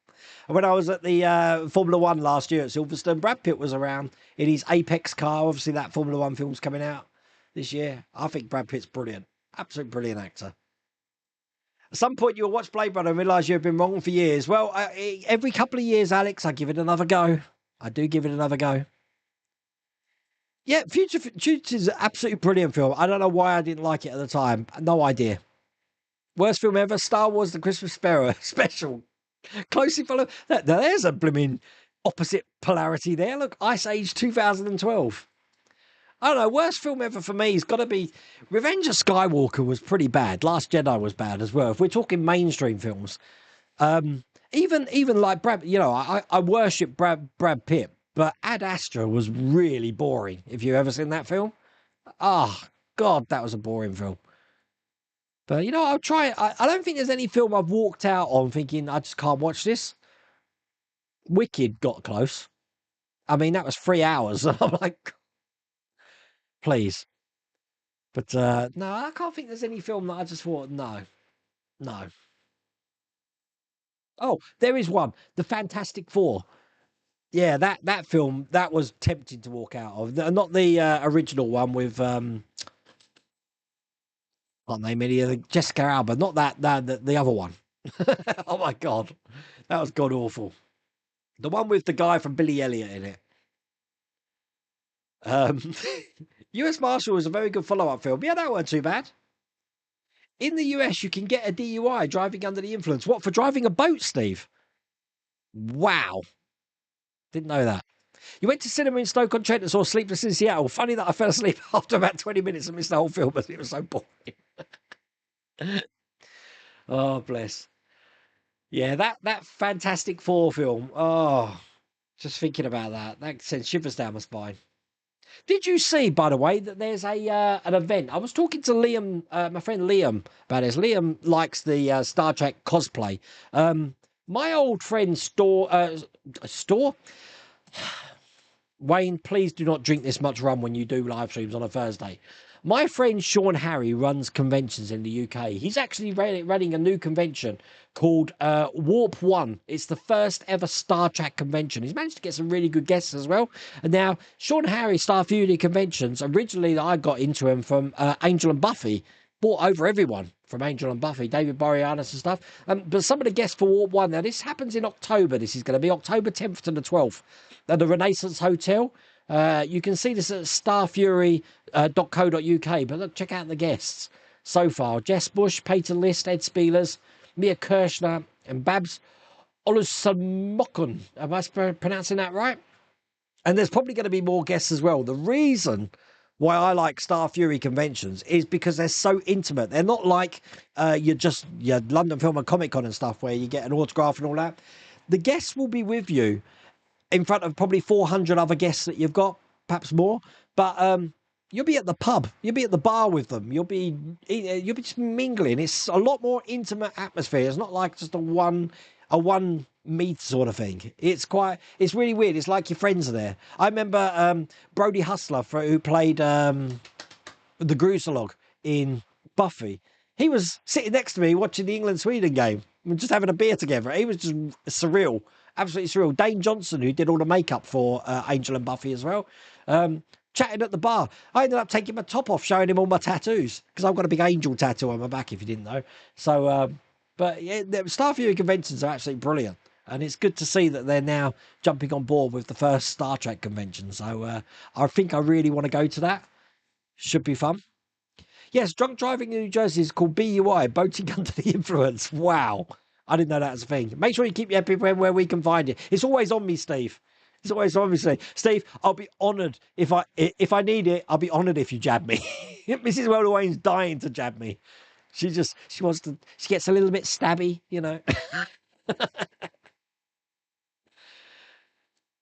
And when I was at the Formula One last year at Silverstone, Brad Pitt was around in his Apex car. Obviously, that Formula One film's coming out this year. I think Brad Pitt's brilliant. Absolute brilliant actor. At some point, you'll watch Blade Runner and realise you've been wrong for years. Well, every couple of years, Alex, I give it another go. I do give it another go. Yeah, Future's an absolutely brilliant film. I don't know why I didn't like it at the time. No idea. Worst film ever, Star Wars The Christmas Special. Closely follow. There's a blooming opposite polarity there. Look, Ice Age 2012. I don't know, worst film ever for me has got to be Revenge of Skywalker was pretty bad. Last Jedi was bad as well. If we're talking mainstream films, even like Brad, you know, I worship Brad Pitt, but Ad Astra was really boring. If you ever seen that film, God, that was a boring film. But you know, I'll try. I don't think there's any film I've walked out on thinking I just can't watch this. Wicked got close. I mean, that was 3 hours. I'm like, please. But no, I can't think there's any film that I just thought, no. Oh, there is one, The Fantastic Four. Yeah, that film, that was tempting to walk out of. Not the original one with can't name any of the Jessica Alba. Not the other one. Oh my god, that was god awful. The one with the guy from Billy Elliot in it. US Marshal was a very good follow-up film. Yeah, that wasn't too bad. In the US, you can get a DUI driving under the influence. What, for driving a boat, Steve? Wow. Didn't know that. You went to cinema in Stoke-on-Trent and saw Sleepless in Seattle. Funny that I fell asleep after about 20 minutes and missed the whole film, but it was so boring. Oh, bless. Yeah, that Fantastic Four film. Oh, just thinking about that sends shivers down my spine. Did you see, by the way, that there's a an event? I was talking to Liam, my friend Liam, about this. Liam likes the Star Trek cosplay. My old friend Store. Wayne, please do not drink this much rum when you do live streams on a Thursday. My friend Sean Harry runs conventions in the UK. He's actually running a new convention called Warp 1. It's the first ever Star Trek convention. He's managed to get some really good guests as well. And now, Sean Harry Star Fury conventions, originally I got into him from Angel and Buffy. Bought over everyone from Angel and Buffy, David Boreanaz and stuff. But some of the guests for Warp 1, now this happens in October. This is going to be October 10th to the 12th at the Renaissance Hotel. You can see this at starfury.co.uk, but look, check out the guests so far. Jess Bush, Peyton List, Ed Spielers, Mia Kirshner, and Babs Olusamokun. Am I pronouncing that right? And there's probably going to be more guests as well. The reason why I like Star Fury conventions is because they're so intimate. They're not like your London Film and Comic Con and stuff where you get an autograph and all that. The guests will be with you in front of probably 400 other guests that you've got, perhaps more. But you'll be at the pub, you'll be at the bar with them, you'll be just mingling. It's a lot more intimate atmosphere. It's not like just a one meet sort of thing. It's really weird. It's like your friends are there. I remember Brody Hustler, who played the Gruselog in Buffy. He was sitting next to me watching the England-Sweden game and just having a beer together. He was just surreal. Absolutely surreal. Dane Johnson, who did all the makeup for Angel and Buffy as well, chatting at the bar. I ended up taking my top off, showing him all my tattoos, because I've got a big angel tattoo on my back, if you didn't know. So, but yeah, the Star Fury conventions are absolutely brilliant. And it's good to see that they're now jumping on board with the first Star Trek convention. So I think I really want to go to that. Should be fun. Yes, drunk driving in New Jersey is called BUI, boating under the influence. Wow. I didn't know that was a thing. Make sure you keep your everywhere where we can find it. It's always on me, Steve. It's always on me, Steve. Steve, I'll be honoured if I need it. I'll be honoured if you jab me. Mrs. Wayne's dying to jab me. She gets a little bit stabby, you know.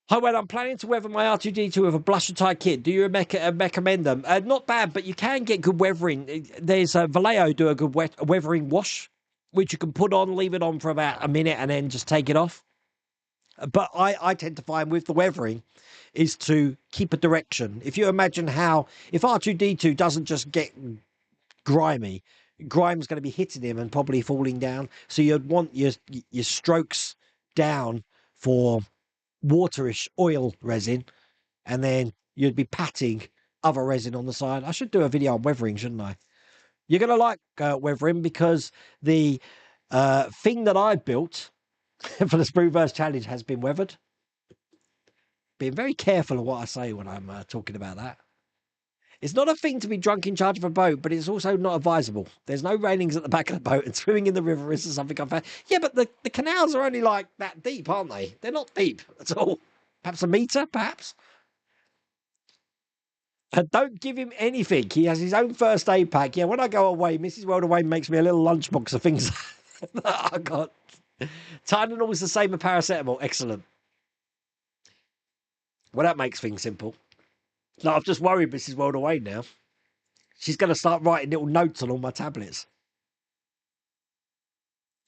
Hi, well, I'm planning to weather my R2D2 with a blusher-type kit. Do you recommend them? Not bad, but you can get good weathering. There's Vallejo do a good weathering wash, which you can put on, leave it on for about a minute, and then just take it off. But I tend to find with the weathering is to keep a direction. If you imagine if R2D2 doesn't just get grimy, grime's going to be hitting him and probably falling down. So you'd want your strokes down for waterish oil resin, and then you'd be patting other resin on the side. I should do a video on weathering, shouldn't I? You're going to like weathering, because the thing that I built for the Sprueverse Challenge has been weathered. Being very careful of what I say when I'm talking about that. It's not a thing to be drunk in charge of a boat, but it's also not advisable. There's no railings at the back of the boat, and swimming in the river isn't something I've found. Yeah, but the canals are only like that deep, aren't they? They're not deep at all. Perhaps a metre, perhaps? Don't give him anything. He has his own first aid pack. Yeah, when I go away, Mrs. Wayne makes me a little lunchbox of things that I got. Tylenol is the same as paracetamol. Excellent. Well, that makes things simple. No, I've just worried Mrs. Wayne now. She's going to start writing little notes on all my tablets.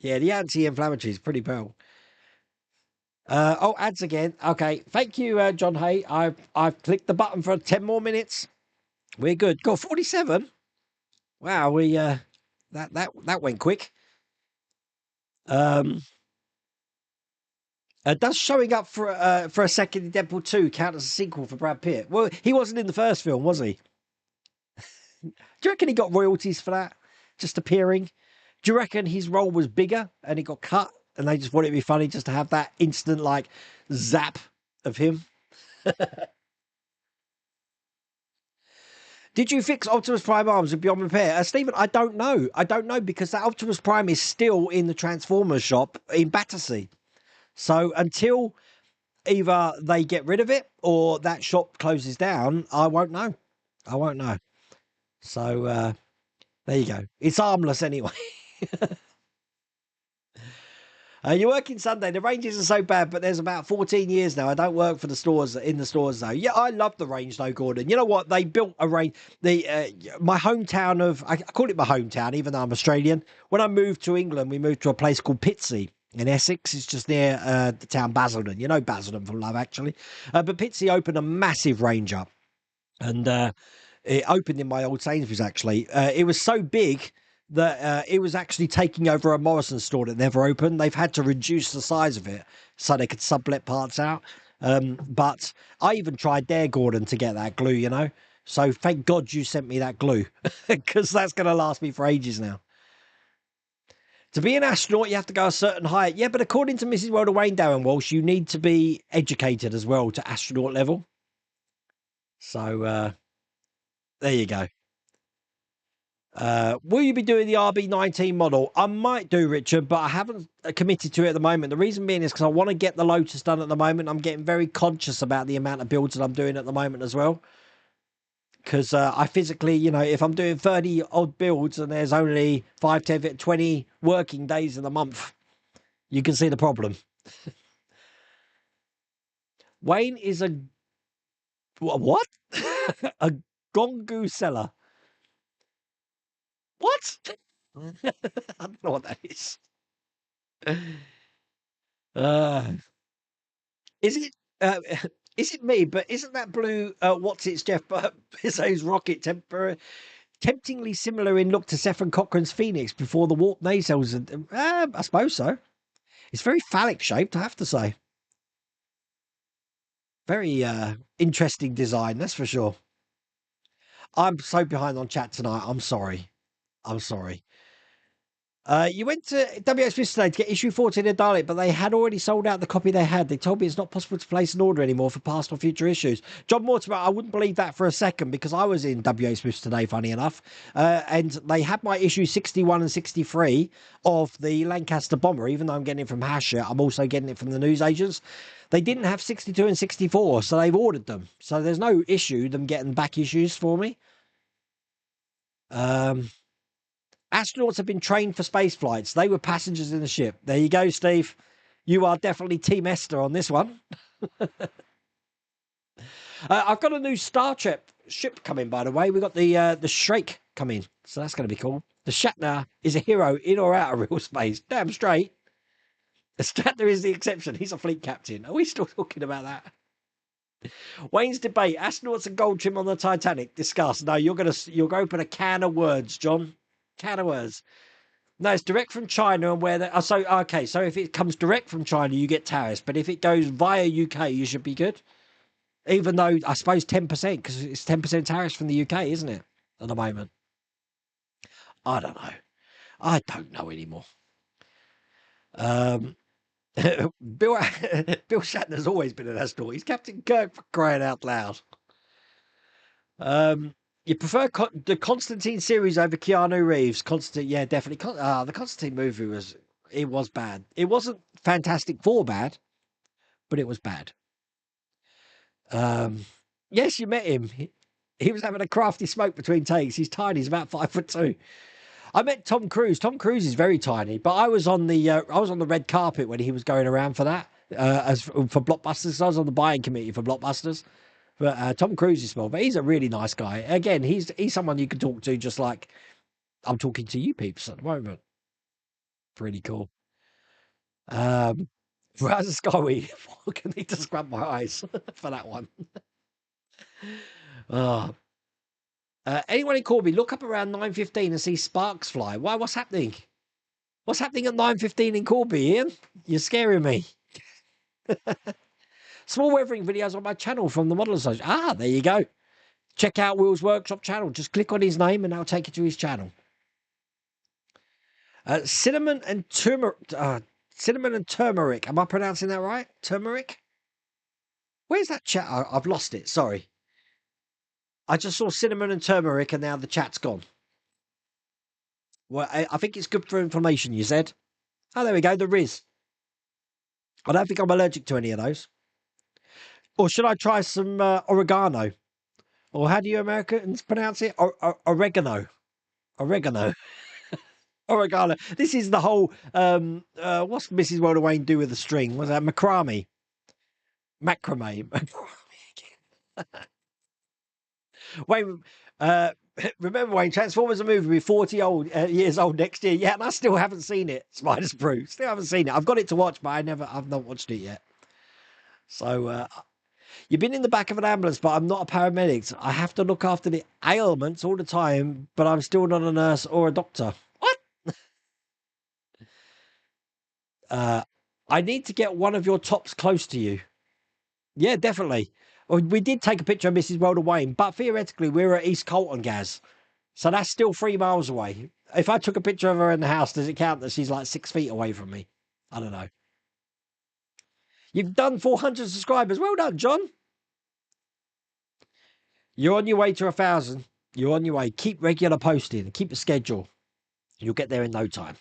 Yeah, the anti-inflammatory is pretty well. Ads again. Okay, thank you, John Hay. I've clicked the button for 10 more minutes. We're good. Got 47. Wow, we that went quick. Does showing up for a second in Deadpool 2 count as a sequel for Brad Pitt? Well, he wasn't in the first film, was he? Do you reckon he got royalties for that? Just appearing? Do you reckon his role was bigger and he got cut and they just thought it'd be funny just to have that instant, like, zap of him? Did you fix Optimus Prime arms with Beyond Repair? Stephen, I don't know. I don't know because that Optimus Prime is still in the Transformers shop in Battersea. So until either they get rid of it or that shop closes down, I won't know. I won't know. So there you go. It's harmless anyway. You're working Sunday. The range isn't so bad, but there's about 14 years now. I don't work for the stores in the stores though. Yeah, I love the range though, Gordon. You know what? They built a range. My hometown of I call it my hometown, even though I'm Australian. When I moved to England, we moved to a place called Pitsea in Essex. It's just near the town Basildon. You know Basildon from Love Actually. But Pitsea opened a massive range up, and it opened in my old Sainsbury's actually. It was so big that it was actually taking over a Morrison store that never opened. They've had to reduce the size of it so they could sublet parts out. But I even tried there, Gordon, to get that glue, you know. So thank God you sent me that glue because that's going to last me for ages now. To be an astronaut, you have to go a certain height. Yeah, but according to Mrs. World of Wayne Darren Walsh, you need to be educated as well to astronaut level. So there you go. Will you be doing the RB19 model? I might do, Richard, but I haven't committed to it at the moment. The reason being is because I want to get the Lotus done at the moment. I'm getting very conscious about the amount of builds that I'm doing at the moment as well. Because I physically, you know, if I'm doing 30 odd builds and there's only 5, 10, 20 working days in the month, you can see the problem. Wayne is a... What? A Gongu seller. What? I don't know what that is. Is it? Is it me? But isn't that blue? What's its Jeff Bezos rocket temptingly similar in look to Stephen Cochrane's Phoenix before the warp nacelles? I suppose so. It's very phallic shaped, I have to say. Very interesting design, that's for sure. I'm so behind on chat tonight. I'm sorry. I'm sorry. You went to WXP today to get issue 14 of Dalek, but they had already sold out the copy they had. They told me it's not possible to place an order anymore for past or future issues. John Mortimer, I wouldn't believe that for a second because I was in WXP today, funny enough, and they had my issue 61 and 63 of the Lancaster Bomber. Even though I'm getting it from Hasher, I'm also getting it from the newsagents. They didn't have 62 and 64, so they've ordered them. So there's no issue them getting back issues for me. Astronauts have been trained for space flights. They were passengers in the ship. There you go, Steve. You are definitely Team Esther on this one. I've got a new Star Trek ship coming, by the way. We've got the Shrike coming, so that's going to be cool. The Shatner is a hero in or out of real space. Damn straight. The Shatner is the exception. He's a fleet captain. Are we still talking about that? Wayne's debate: astronauts and gold trim on the Titanic. Discuss. No, you're going to open a can of words, John. Can of words. No, it's direct from China, and where the okay. So if it comes direct from China, you get tariffs, but if it goes via UK, you should be good. Even though I suppose 10%, because it's 10% tariffs from the UK, isn't it? At the moment, I don't know. I don't know anymore. Bill Shatner's always been an astronaut. He's Captain Kirk for crying out loud. You prefer the Constantine series over Keanu Reeves? Constantine, yeah, definitely. The Constantine movie was bad. It wasn't Fantastic Four bad, but it was bad. Yes, you met him. He was having a crafty smoke between takes. He's tiny. He's about 5'2". I met Tom Cruise. Tom Cruise is very tiny, but I was on the red carpet when he was going around for that as for Blockbusters. I was on the buying committee for Blockbusters. But Tom Cruise is small, but he's a really nice guy. Again, he's someone you can talk to just like I'm talking to you peeps at the moment. Pretty cool. Raz Skyway, I need to scrub my eyes for that one. Anyone in Corby, look up around 9:15 and see sparks fly. Why? What's happening? What's happening at 9:15 in Corby, Ian? You're scaring me. Small weathering videos on my channel from the Model Association. Ah, there you go. Check out Will's Workshop channel. Just click on his name and that'll take you to his channel. Cinnamon and turmeric. Am I pronouncing that right? Turmeric? Where's that chat? I've lost it. Sorry. I just saw cinnamon and turmeric, and now the chat's gone. Well, I think it's good for inflammation, you said. Oh, there we go, the Riz. I don't think I'm allergic to any of those. Or should I try some oregano? Or how do you Americans pronounce it? Oregano. Oregano. Oregano. This is the whole, what's Mrs. Wilder Wayne do with the string? Was that macrame? Macrame. Wayne, remember Wayne, Transformers a movie, will be 40 years old next year. Yeah, and I still haven't seen it. Spiders Brew. Still haven't seen it. I've got it to watch, but I've not watched it yet. So, you've been in the back of an ambulance, but I'm not a paramedic. I have to look after the ailments all the time, but I'm still not a nurse or a doctor. What? I need to get one of your tops close to you. Yeah, definitely. Well, we did take a picture of Mrs. Wilder Wayne, but theoretically we're at East Colton, Gaz. So that's still 3 miles away. If I took a picture of her in the house, does it count that she's like 6 feet away from me? I don't know. You've done 400 subscribers. Well done, John. You're on your way to 1,000. You're on your way. Keep regular posting. Keep a schedule. You'll get there in no time.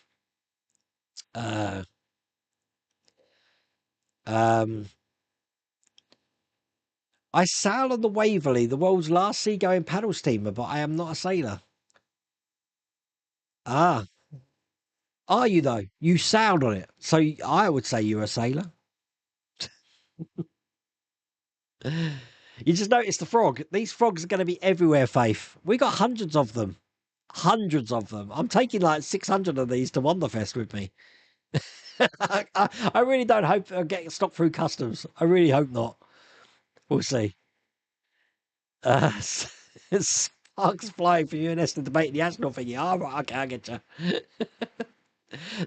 I sail on the Waverley, the world's last seagoing paddle steamer, but I am not a sailor. Ah, are you though? You sailed on it, so I would say you're a sailor. You just noticed the frog. These frogs are going to be everywhere, Faith. We got hundreds of them. Hundreds of them. I'm taking like 600 of these to Wanderfest with me. I really don't hope I'll get stopped through customs. I really hope not. We'll see. Sparks flying for UNS to debate the astronaut thing. Oh, right, okay, I get you.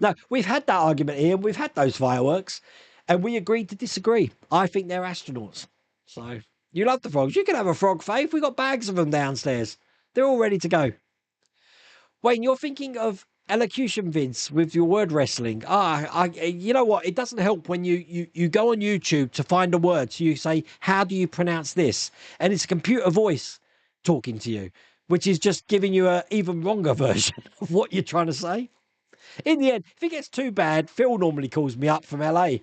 No, we've had that argument here. We've had those fireworks, and we agreed to disagree. I think they're astronauts. So you love the frogs. You can have a frog, Faith. We got bags of them downstairs. They're all ready to go. Wayne, you're thinking of elocution vids with your word wrestling. You know what? It doesn't help when you go on YouTube to find a word. So you say, how do you pronounce this? And it's a computer voice talking to you, which is just giving you an even wronger version of what you're trying to say. In the end, if it gets too bad, Phil normally calls me up from LA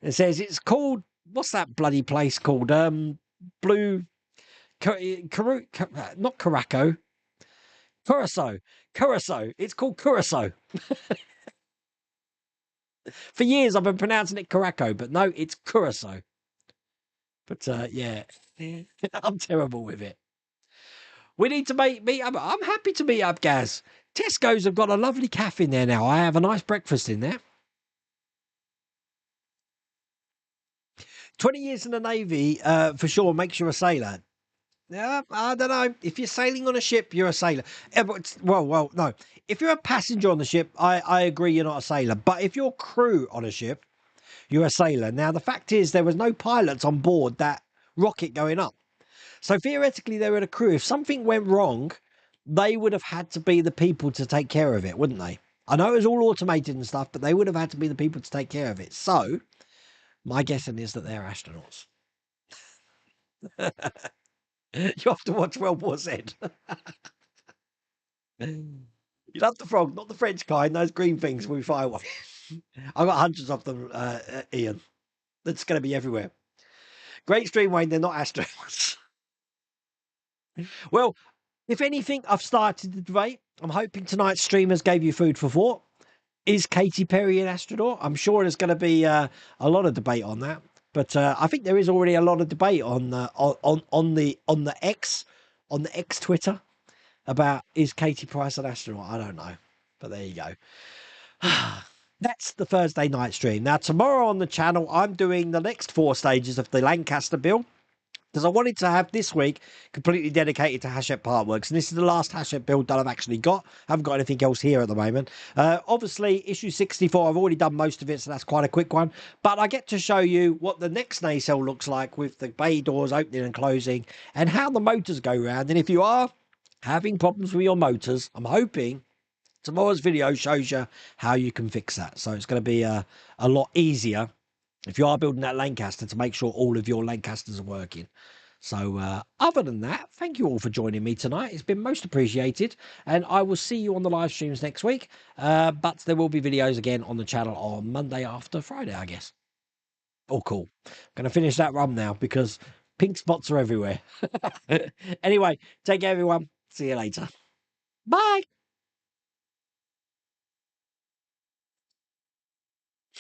and says, it's called, what's that bloody place called? Blue, not Caraco. Curacao. It's called Curacao. For years, I've been pronouncing it Caraco, but no, it's Curacao. But yeah, I'm terrible with it. We need to meet up. I'm happy to meet up, Gaz. Tesco's have got a lovely cafe in there now. I have a nice breakfast in there. 20 years in the Navy, for sure, makes you a sailor. Yeah, I don't know. If you're sailing on a ship, you're a sailor. Well, no. If you're a passenger on the ship, I agree you're not a sailor. But if you're crew on a ship, you're a sailor. Now, the fact is there was no pilots on board that rocket going up. So theoretically, they were the crew. If something went wrong, they would have had to be the people to take care of it, wouldn't they? I know it was all automated and stuff, but they would have had to be the people to take care of it. So my guessing is that they're astronauts. You have to watch World War Z. You love the frog, not the French kind, those green things we fire off. I've got hundreds of them, Ian. That's going to be everywhere. Great stream, Wayne. They're not astronauts. Well, if anything, I've started the debate. I'm hoping tonight's streamers gave you food for thought. Is Katy Perry an astronaut? I'm sure there's going to be a lot of debate on that. But I think there is already a lot of debate on the X Twitter about is Katie Price an astronaut? I don't know, but there you go. That's the Thursday night stream. Now tomorrow on the channel, I'm doing the next 4 stages of the Lancaster build because I wanted to have this week completely dedicated to Hachette Partworks, and this is the last Hachette build that I've actually got. I haven't got anything else here at the moment. Obviously, issue 64, I've already done most of it, so that's quite a quick one. But I get to show you what the next nacelle looks like with the bay doors opening and closing, and how the motors go round. And if you are having problems with your motors, I'm hoping tomorrow's video shows you how you can fix that. So it's going to be a lot easier if you are building that Lancaster to make sure all of your Lancasters are working. So other than that, thank you all for joining me tonight. It's been most appreciated, and I will see you on the live streams next week. But there will be videos again on the channel on Monday after Friday, I guess. Oh, cool. I'm going to finish that run now because pink spots are everywhere. Anyway, take care, everyone. See you later. Bye.